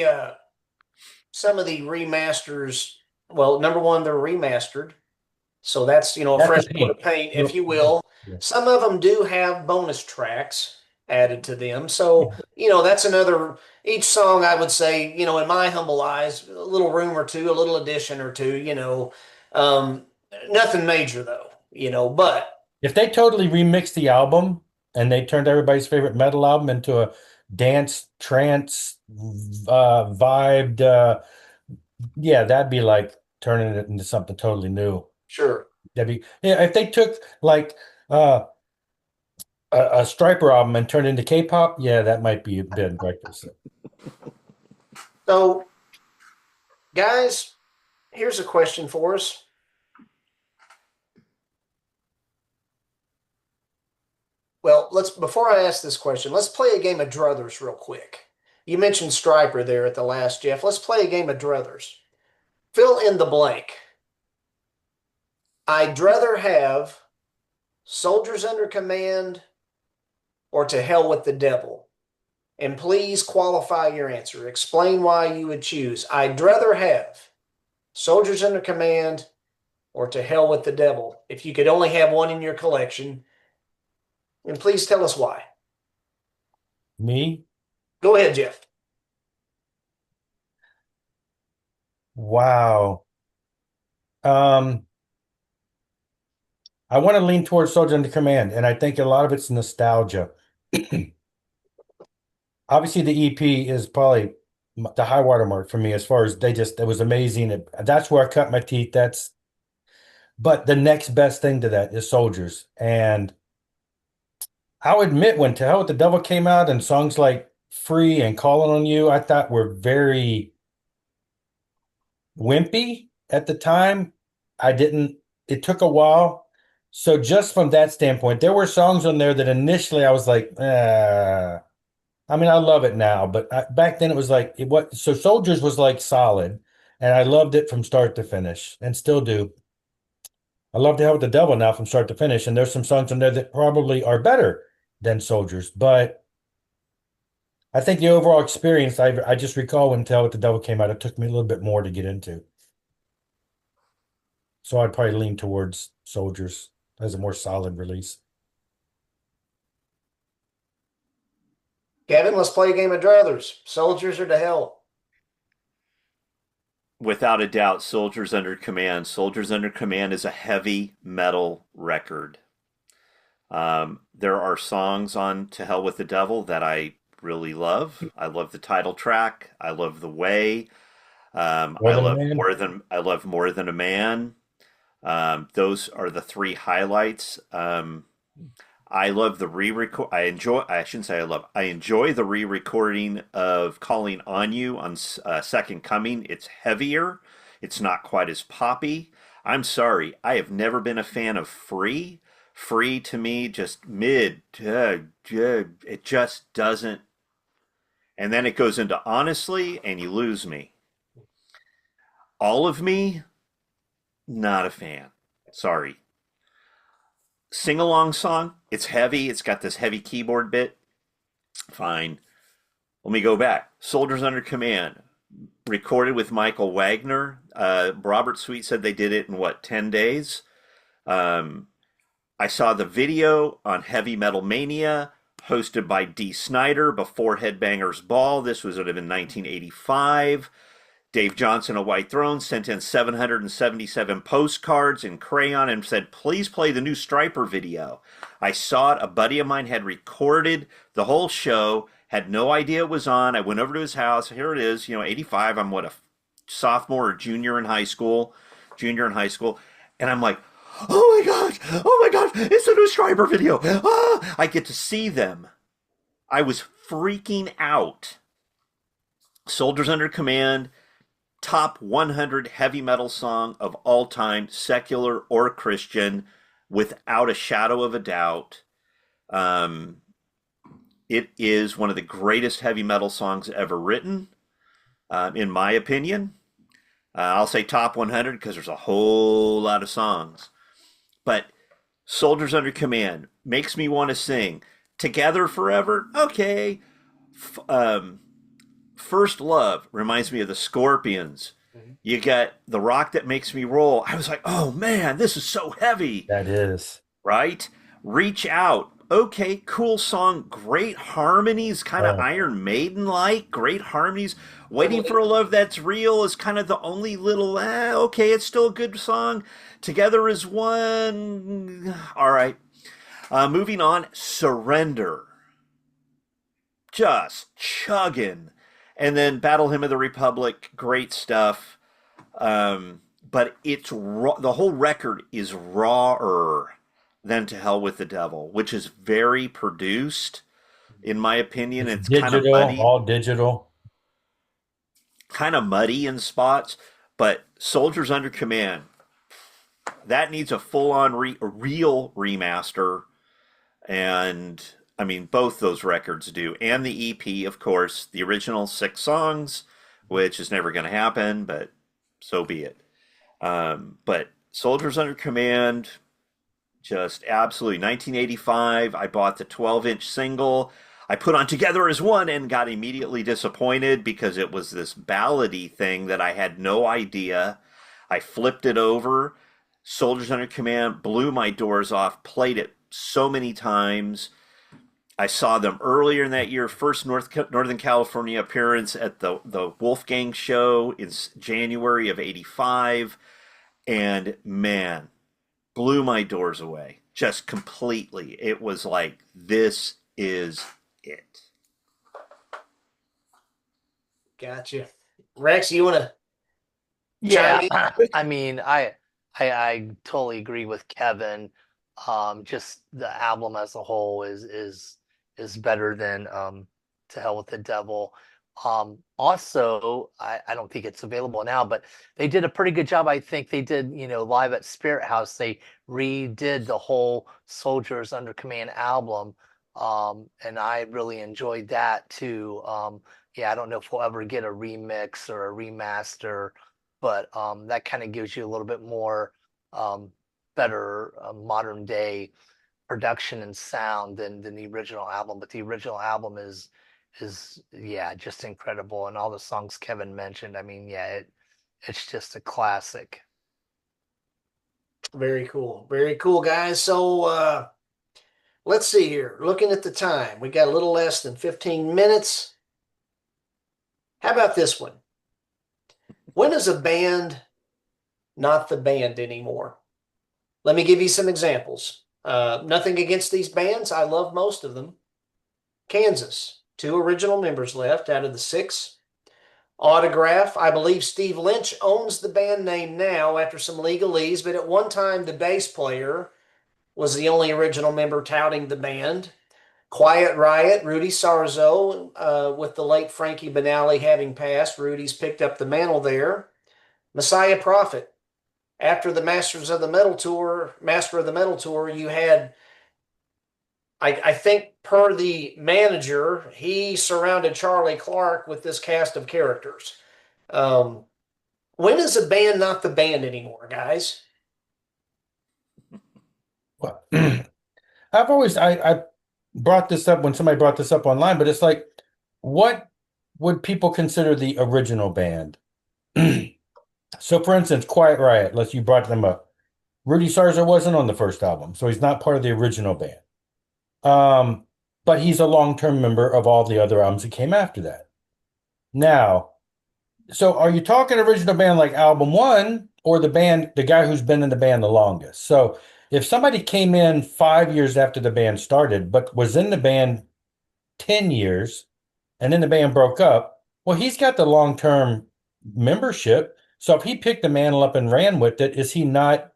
Speaker 2: remasters, well, number one, they're remastered. So that's, a
Speaker 5: that's
Speaker 2: fresh
Speaker 5: the
Speaker 2: coat of
Speaker 5: paint.
Speaker 2: paint, if you will.
Speaker 5: Yeah.
Speaker 2: Some of them do have bonus tracks added to them. So, that's another, each song, I would say, in my humble eyes, a little room or two, a little addition or two, um, nothing major though, but
Speaker 5: If they totally remixed the album and they turned everybody's favorite metal album into a dance trance vibed, yeah, that'd be like turning it into something totally new.
Speaker 2: sure.
Speaker 5: Yeah, if they took like a Stryper album and turned it into K-pop, yeah, that might be a bed and breakfast.
Speaker 2: So, guys, here's a question for us. Well, before I ask this question, let's play a game of Druthers real quick. You mentioned Stryper there at the last, Jeff. Let's play a game of Druthers. Fill in the blank. I'd rather have soldiers under command or to hell with the devil. And please qualify your answer. Explain why you would choose. I'd rather have soldiers under command or to hell with the devil. If you could only have one in your collection, and please tell us why.
Speaker 5: Me?
Speaker 2: Go ahead, Jeff.
Speaker 5: Wow. Um, I want to lean towards Soldier Under Command, and I think a lot of it's nostalgia. Obviously, the EP is probably the high watermark for me as far as it was amazing. That's where I cut my teeth. But the next best thing to that is Soldiers. And I'll admit, when To Hell with the Devil came out and songs like Free and Calling on You, I thought were very wimpy at the time. It took a while. So just from that standpoint, there were songs on there that initially I was like, I mean, I love it now, but back then it was like, so Soldiers was like solid, and I loved it from start to finish and still do. I love To Hell with the Devil now from start to finish, and there's some songs on there that probably are better than Soldiers, but I think the overall experience, I just recall when To Hell with the Devil came out, it took me a little bit more to get into. So I'd probably lean towards Soldiers as a more solid release.
Speaker 2: Kevin, let's play a game of Druthers. Soldiers or To Hell?
Speaker 4: Without a doubt, Soldiers Under Command. Soldiers Under Command is a heavy metal record. There are songs on To Hell with the Devil that I really love. I love the title track. I love The Way. I love More Than a Man. Those are the three highlights. I love the re-record. I shouldn't say I love. I enjoy the re-recording of Calling on You on Second Coming. It's heavier. It's not quite as poppy. I'm sorry. I have never been a fan of Free. Free to me, just mid. It just doesn't. And then it goes into Honestly, and you lose me. All of Me, not a fan. Sorry. Sing-along song, it's heavy. It's got this heavy keyboard bit. Fine. Let me go back. Soldiers Under Command, recorded with Michael Wagner. Robert Sweet said they did it in, 10 days? I saw the video on Heavy Metal Mania, hosted by Dee Snider before Headbangers Ball. This was in 1985. Dave Johnson of White Throne sent in 777 postcards in crayon and said, please play the new Stryper video. I saw it. A buddy of mine had recorded the whole show, had no idea it was on. I went over to his house. Here it is, 85. I'm a sophomore or junior in high school. And I'm like, oh my gosh, it's a new Stryper video. I get to see them. I was freaking out. Soldiers Under Command, top 100 heavy metal song of all time, secular or Christian, without a shadow of a doubt. It is one of the greatest heavy metal songs ever written, in my opinion. I'll say top 100 because there's a whole lot of songs. But Soldiers Under Command makes me want to sing. Together Forever, okay. First Love reminds me of the Scorpions. Mm-hmm. You got The Rock That Makes Me Roll. I was like, oh man, this is so heavy.
Speaker 5: That is.
Speaker 4: Right? Reach Out. Okay, cool song. Great harmonies, kind of Iron Maiden-like. Great harmonies. Waiting for a Love That's Real is kind of the only little, okay, it's still a good song. Together As One. All right. Moving on. Surrender. Just chugging. And then Battle Hymn of the Republic, great stuff. But it's the whole record is rawer than To Hell with the Devil, which is very produced, in my opinion. It's kind of muddy.
Speaker 5: All digital.
Speaker 4: Kind of muddy in spots. But Soldiers Under Command, that needs a full-on real remaster. And I mean, both those records do. And the EP, of course, the original 6 songs, which is never going to happen, but so be it. But Soldiers Under Command, just absolutely. 1985, I bought the 12-inch single. I put on Together As One and got immediately disappointed because it was this ballady thing that I had no idea. I flipped it over. Soldiers Under Command blew my doors off, played it so many times. I saw them earlier in that year, first Northern California appearance at the Wolfgang show in January of 85. And man, blew my doors away just completely. It was like, this is it.
Speaker 2: Gotcha. Rex, you want to chime
Speaker 6: Yeah,
Speaker 2: in?
Speaker 6: I mean, I totally agree with Kevin. Just the album as a whole is better than To Hell with the Devil. Also, I don't think it's available now, but they did a pretty good job. I think they did, live at Spirit House. They redid the whole Soldiers Under Command album, and I really enjoyed that too. Yeah, I don't know if we'll ever get a remix or a remaster, but that kind of gives you a little bit more better modern day production and sound than the original album. But the original album is yeah, just incredible, and all the songs Kevin mentioned. I mean, yeah, it's just a classic.
Speaker 2: Very cool. Very cool, guys. So let's see here. Looking at the time, we got a little less than 15 minutes. How about this one? When is a band not the band anymore? Let me give you some examples. Nothing against these bands. I love most of them. Kansas, 2 original members left out of the 6. Autograph, I believe Steve Lynch owns the band name now after some legalese, but at one time the bass player was the only original member touting the band. Quiet Riot, Rudy Sarzo, with the late Frankie Banali having passed, Rudy's picked up the mantle there. Messiah Prophet, after the Master of the Metal tour, you had, I think per the manager, he surrounded Charlie Clark with this cast of characters. When is a band not the band anymore, guys?
Speaker 5: Well, I brought this up when somebody brought this up online, but it's like, what would people consider the original band? So, for instance, Quiet Riot, you brought them up. Rudy Sarzo wasn't on the first album, so he's not part of the original band. But he's a long-term member of all the other albums that came after that. Now, so are you talking original band like album 1 or the guy who's been in the band the longest? So if somebody came in 5 years after the band started, but was in the band 10 years and then the band broke up, well, he's got the long-term membership. So if he picked the mantle up and ran with it, is he not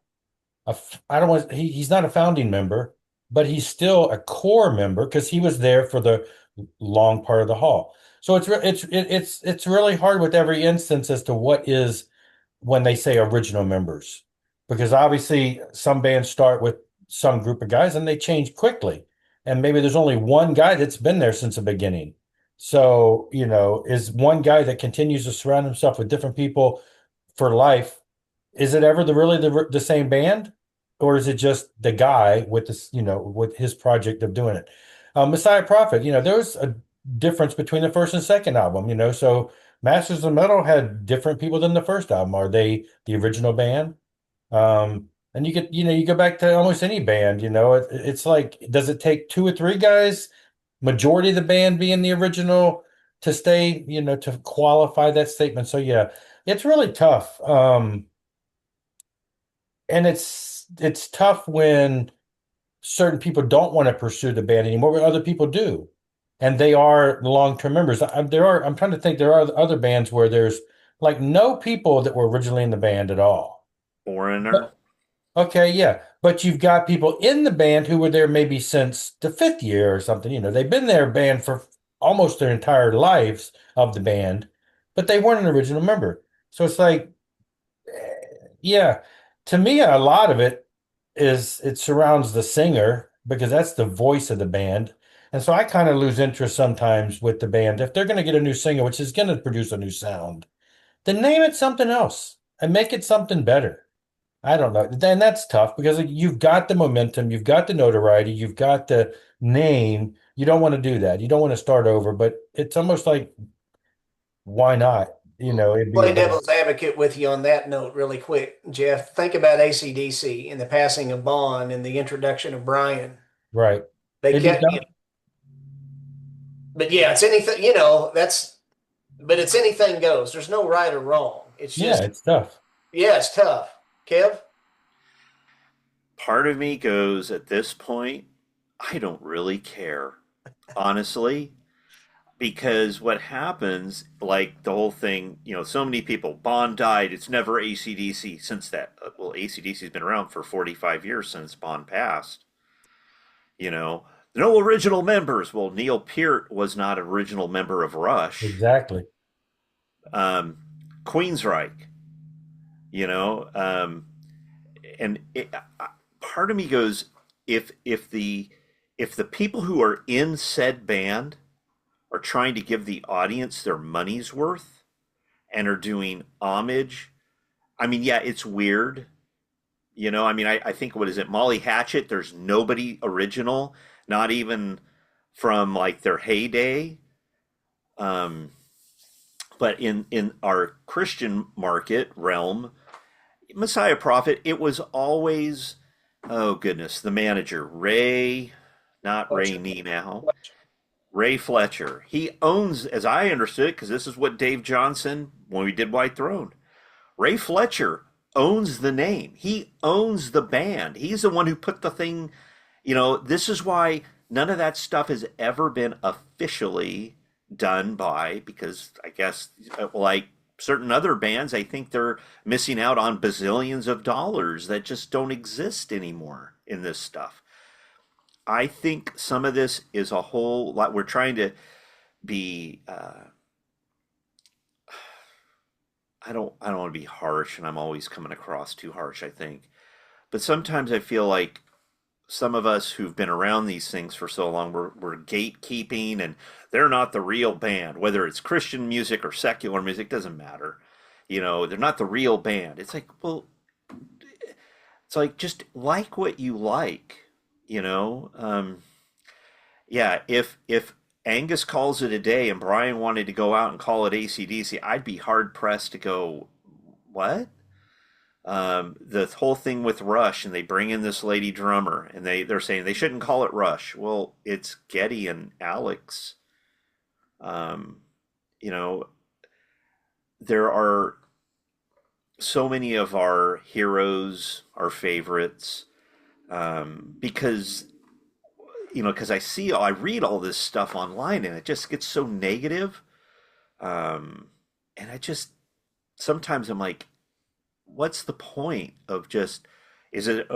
Speaker 5: he's not a founding member, but he's still a core member because he was there for the long part of the haul. So it's really hard with every instance as to what is when they say original members, because obviously some bands start with some group of guys and they change quickly, and maybe there's only one guy that's been there since the beginning. So is one guy that continues to surround himself with different people for life. Is it ever really the same band? Or is it just the guy with this, with his project of doing it? Messiah Prophet, there's a difference between the first and second album, so Masters of Metal had different people than the first album. Are they the original band? And you go back to almost any band, it's like, does it take 2 or 3 guys, majority of the band being the original to stay, to qualify that statement? So yeah, it's really tough. And it's tough when certain people don't want to pursue the band anymore, but other people do, and they are the long-term members. I'm trying to think. There are other bands where there's like no people that were originally in the band at all.
Speaker 4: Foreigner.
Speaker 5: Okay, yeah, but you've got people in the band who were there maybe since the 5th year or something. They've been their band for almost their entire lives of the band, but they weren't an original member. So it's like, yeah, to me, a lot of it surrounds the singer because that's the voice of the band. And so I kind of lose interest sometimes with the band. If they're going to get a new singer, which is going to produce a new sound, then name it something else and make it something better. I don't know. Then that's tough because you've got the momentum, you've got the notoriety, you've got the name. You don't want to do that. You don't want to start over, but it's almost like, why not? It'd be
Speaker 2: Play devil's advocate with you on that note really quick, Jeff. Think about AC/DC and the passing of Bond and the introduction of Brian.
Speaker 5: right.
Speaker 2: They
Speaker 5: It'd be
Speaker 2: kept,
Speaker 5: dumb.
Speaker 2: but yeah, it's anything, but it's anything goes. There's no right or wrong. It's just,
Speaker 5: Yeah, it's tough.
Speaker 2: yeah, it's tough. Kev?
Speaker 4: Part of me goes at this point, I don't really care, honestly, because what happens, like the whole thing, so many people, Bond died, it's never AC/DC since that. Well, AC/DC has been around for 45 years since Bond passed. You know, no original members. Well, Neil Peart was not an original member of Rush.
Speaker 5: Exactly.
Speaker 4: Um, Queensryche, you know, and part of me goes, if if the if the people who are in said band are trying to give the audience their money's worth and are doing homage, I mean, yeah, it's weird. I mean, I think, what is it, Molly Hatchet? There's nobody original, not even from like their heyday. Um, but in our Christian market realm, Messiah Prophet, it was always, oh goodness, the manager, Ray, not Ray
Speaker 2: Fletcher.
Speaker 4: Neenow, Ray Fletcher. He owns, as I understood it, because this is what Dave Johnson, when we did White Throne, Ray Fletcher owns the name. He owns the band. He's the one who put the thing, this is why none of that stuff has ever been officially done by, because I guess, like certain other bands, I think they're missing out on bazillions of dollars that just don't exist anymore in this stuff. I think some of this is a whole lot. We're trying to be, I don't want to be harsh, and I'm always coming across too harsh, I think. But sometimes I feel like some of us who've been around these things for so long, we're gatekeeping, and they're not the real band. Whether it's Christian music or secular music, doesn't matter. They're not the real band. It's like, well, it's like, just like what you like, yeah, if Angus calls it a day and Brian wanted to go out and call it AC/DC, I'd be hard pressed to go, what? The whole thing with Rush, and they bring in this lady drummer, and they're saying they shouldn't call it Rush. Well, it's Geddy and Alex. Um, you know, there are so many of our heroes, our favorites, because I read all this stuff online, and it just gets so negative. And I just sometimes I'm like, what's the point of just, is it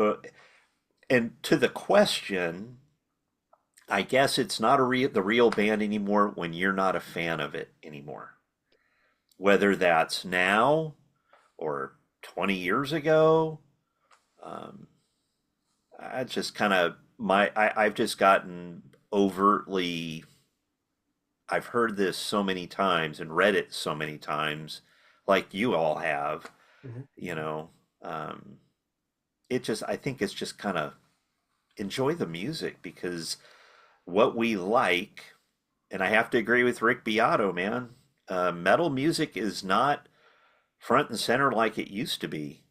Speaker 4: and to the question, I guess it's not the real band anymore when you're not a fan of it anymore, whether that's now or 20 years ago. um, I just kind of I've just gotten overtly, I've heard this so many times and read it so many times, like you all have,
Speaker 2: Mhm.
Speaker 4: you know. Um, I think it's just kind of enjoy the music, because what we like, and I have to agree with Rick Beato, man, metal music is not front and center like it used to be.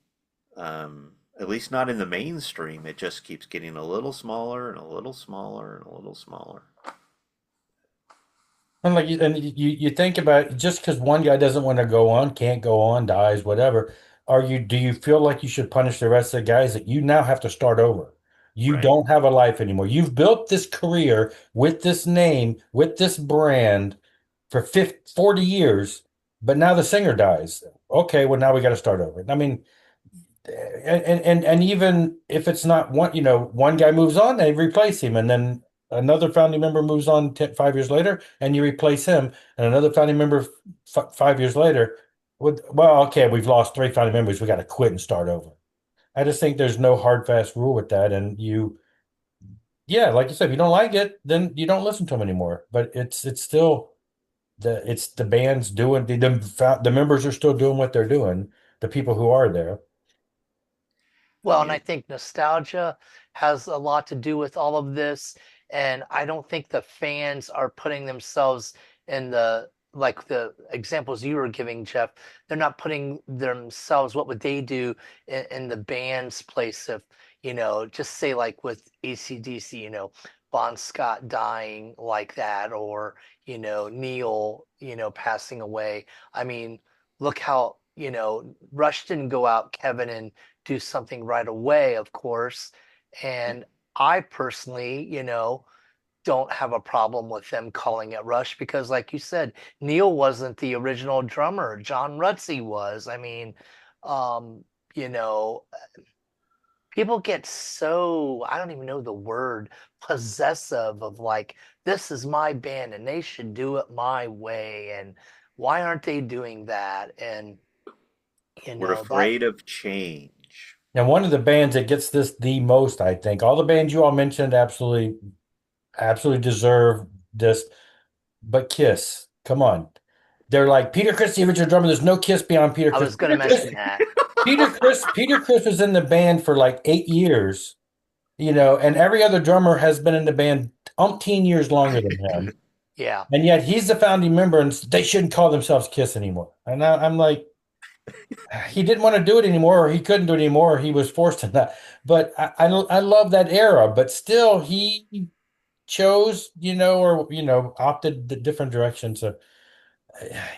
Speaker 4: At least not in the mainstream. It just keeps getting a little smaller and a little smaller and a little smaller.
Speaker 5: And you think about, just because one guy doesn't want to go on, can't go on, dies, whatever. Do you feel like you should punish the rest of the guys that you now have to start over? You
Speaker 4: Right.
Speaker 5: don't have a life anymore. You've built this career with this name, with this brand for 50, 40 years, but now the singer dies. Okay, well now we got to start over. I mean, and even if it's not one, one guy moves on, they replace him, and then another founding member moves on 5 years later, and you replace him, and another founding member 5 years later. Well, okay, we've lost three founding members. We got to quit and start over. I just think there's no hard fast rule with that, and yeah, like you said, if you don't like it, then you don't listen to them anymore. But it's still the band's doing the members are still doing what they're doing. The people who are there.
Speaker 4: I
Speaker 6: Well, and I
Speaker 4: mean,
Speaker 6: think nostalgia has a lot to do with all of this. And I don't think the fans are putting themselves in like the examples you were giving, Jeff. They're not putting themselves, what would they do in the band's place if, just say like with AC/DC, Bon Scott dying like that, or, Neil, passing away. I mean, look how Rush didn't go out, Keven, and do something right away, of course. And I personally, don't have a problem with them calling it Rush because, like you said, Neil wasn't the original drummer. John Rutsey was. I mean, um, you know, people get so, I don't even know the word, possessive of like, this is my band and they should do it my way. And why aren't they doing that? And,
Speaker 4: We're
Speaker 6: that,
Speaker 4: afraid of change.
Speaker 5: And one of the bands that gets this the most, I think, all the bands you all mentioned absolutely deserve this, but Kiss, come on. They're like Peter Criss, the original drummer. There's no Kiss beyond Peter
Speaker 6: I
Speaker 5: Criss.
Speaker 6: was going to mention that.
Speaker 5: Peter Criss was in the band for like 8 years, and every other drummer has been in the band umpteen years longer than him.
Speaker 6: Yeah.
Speaker 5: And yet he's the founding member, and they shouldn't call themselves Kiss anymore. And I'm like, he didn't want to do it anymore, or he couldn't do it anymore, or he was forced to that. But I love that era, but still he chose, or opted the different direction. So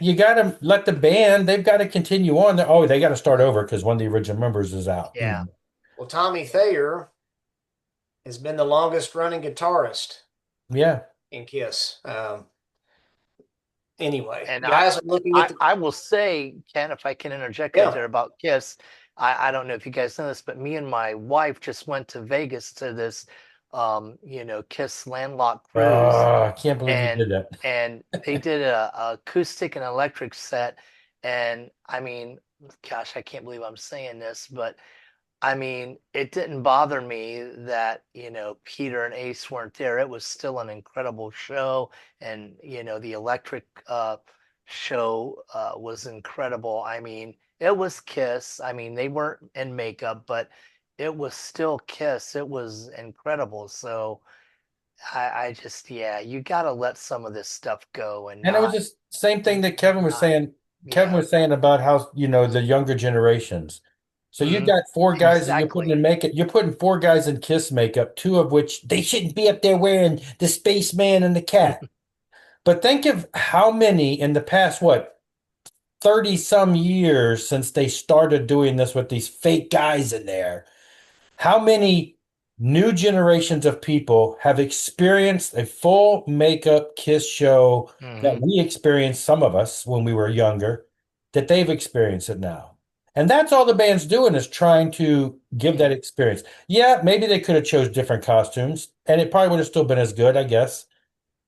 Speaker 5: you got to let the band, they've got to continue on. Oh, they got to start over because one of the original members is out.
Speaker 6: Yeah.
Speaker 2: Well, Tommy Thayer has been the longest running guitarist
Speaker 5: Yeah.
Speaker 2: in Kiss. Anyway,
Speaker 6: And
Speaker 2: guys, I'm looking at
Speaker 6: I will say, Ken, if I can interject right there about Kiss, I don't know if you guys know this, but me and my wife just went to Vegas to this, Kiss Landlocked cruise,
Speaker 5: I can't believe you
Speaker 6: and
Speaker 5: did that.
Speaker 6: and they did a acoustic and electric set, and I mean, gosh, I can't believe I'm saying this, but I mean, it didn't bother me that, Peter and Ace weren't there. It was still an incredible show. And, the electric show was incredible. I mean, it was Kiss. I mean, they weren't in makeup, but it was still Kiss. It was incredible. So I just, yeah, you got to let some of this stuff go and
Speaker 5: And it was
Speaker 6: not,
Speaker 5: just same thing that Kevin was
Speaker 6: not,
Speaker 5: saying. Kevin
Speaker 6: yeah.
Speaker 5: was saying about how, the younger generations. So you
Speaker 6: Mhm.
Speaker 5: got four guys that you're putting
Speaker 6: Exactly.
Speaker 5: in makeup. You're putting four guys in Kiss makeup, two of which they shouldn't be up there wearing the spaceman and the cat. But think of how many in the past, what, 30 some years since they started doing this with these fake guys in there. How many new generations of people have experienced a full makeup Kiss show that
Speaker 6: Hmm.
Speaker 5: we experienced, some of us, when we were younger, that they've experienced it now? And that's all the band's doing is trying to give that experience. Yeah, maybe they could have chose different costumes, and it probably would have still been as good, I guess.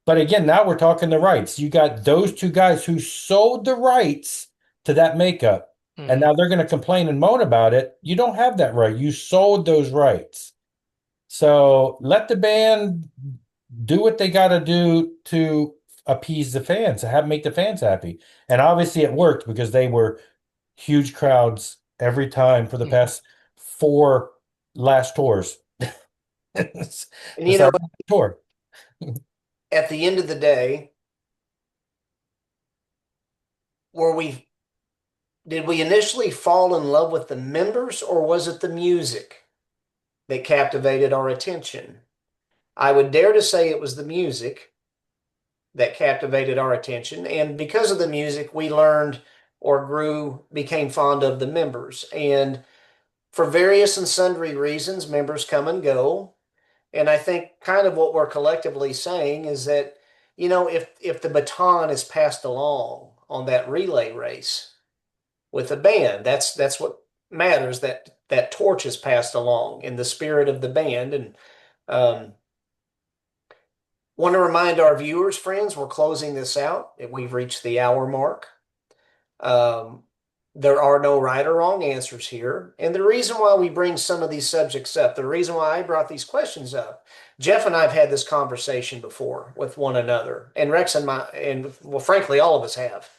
Speaker 5: But again, now we're talking the rights. You got those two guys who sold the rights to that makeup, and
Speaker 6: Hmm.
Speaker 5: now they're going to complain and moan about it. You don't have that right. You sold those rights. So let the band do what they got to do to appease the fans, to make the fans happy. And obviously it worked because they were huge crowds every time for the
Speaker 6: Hmm.
Speaker 5: past four last tours. It's
Speaker 2: And
Speaker 5: our tour.
Speaker 2: at the end of the day, were we did we initially fall in love with the members or was it the music that captivated our attention? I would dare to say it was the music that captivated our attention. And because of the music, we learned or became fond of the members. And for various and sundry reasons, members come and go. And I think kind of what we're collectively saying is that, if the baton is passed along on that relay race with a band, that's what matters, that that torch is passed along in the spirit of the band. And want to remind our viewers, friends, we're closing this out. We've reached the hour mark. Um, there are no right or wrong answers here. And the reason why we bring some of these subjects up, the reason why I brought these questions up, Jeff and I have had this conversation before with one another, and Rex and well, frankly, all of us have.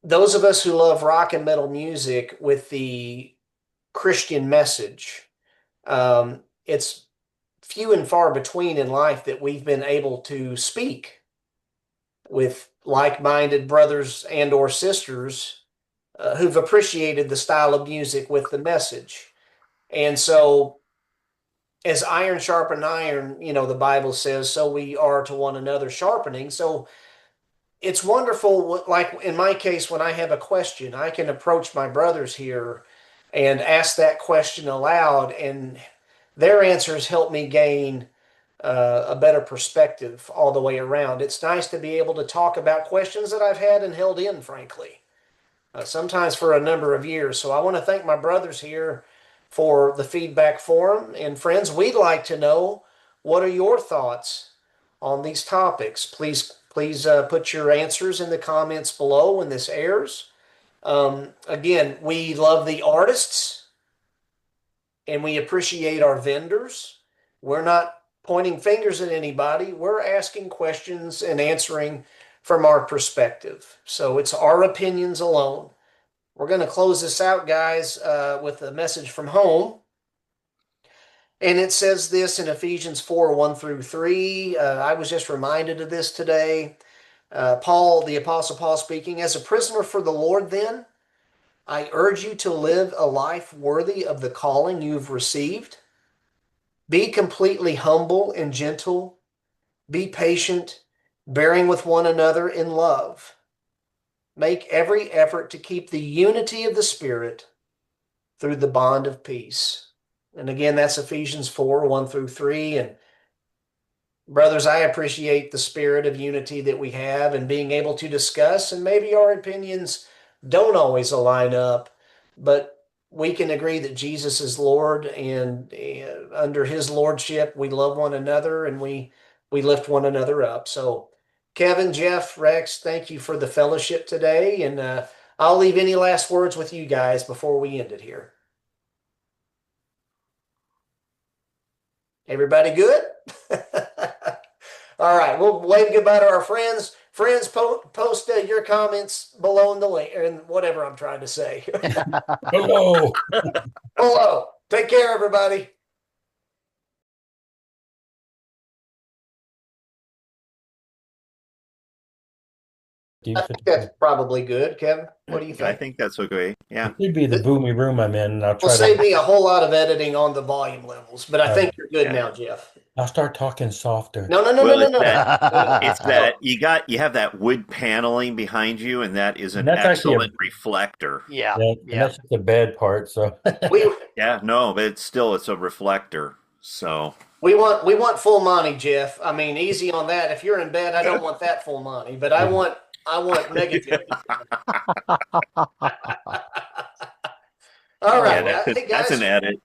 Speaker 2: Those of us who love rock and metal music with the Christian message, it's few and far between in life that we've been able to speak with like-minded brothers and or sisters who've appreciated the style of music with the message. And so as iron sharpen iron, the Bible says, so we are to one another sharpening. So it's wonderful. Like in my case, when I have a question, I can approach my brothers here and ask that question aloud, and their answers help me gain a better perspective all the way around. It's nice to be able to talk about questions that I've had and held in, frankly, sometimes for a number of years. So I want to thank my brothers here for the feedback forum. And friends, we'd like to know, what are your thoughts on these topics? Please put your answers in the comments below when this airs. Again, we love the artists and we appreciate our vendors. We're not pointing fingers at anybody. We're asking questions and answering from our perspective. So it's our opinions alone. We're going to close this out, guys, with a message from home. And it says this in Ephesians 4:1-3. I was just reminded of this today. Paul, the Apostle Paul speaking, as a prisoner for the Lord, then, I urge you to live a life worthy of the calling you've received. Be completely humble and gentle. Be patient, bearing with one another in love. Make every effort to keep the unity of the Spirit through the bond of peace. And again, that's Ephesians 4:1-3. And brothers, I appreciate the spirit of unity that we have and being able to discuss, and maybe our opinions don't always align up, but we can agree that Jesus is Lord, and under his lordship, we love one another and we lift one another up. So Keven, Jeff, Rex, thank you for the fellowship today. And I'll leave any last words with you guys before we end it here. Everybody good? All right, we'll wave goodbye to our friends. Friends, post your comments below in the link, and whatever I'm trying to say.
Speaker 5: Hello.
Speaker 2: Hello. Take care, everybody. That's probably good, Kevin. What do you think?
Speaker 4: I think that's okay. Yeah.
Speaker 5: It could be the boomy room I'm in, and I'll
Speaker 2: Will
Speaker 5: try
Speaker 2: save
Speaker 5: to.
Speaker 2: me a whole lot of editing on the volume levels, but I think you're good now, Jeff.
Speaker 5: I'll start talking softer.
Speaker 2: No.
Speaker 4: It's that you have that wood paneling behind you, and that is an
Speaker 5: That's actually
Speaker 4: excellent reflector.
Speaker 6: Yeah.
Speaker 5: And that's just the bad part. So
Speaker 4: Yeah, no, but it's a reflector. So
Speaker 2: we want full Monty, Jeff. I mean, easy on that. If you're in bed, I don't want that full Monty, but I want negative. All right.
Speaker 4: Yeah, that's an edit.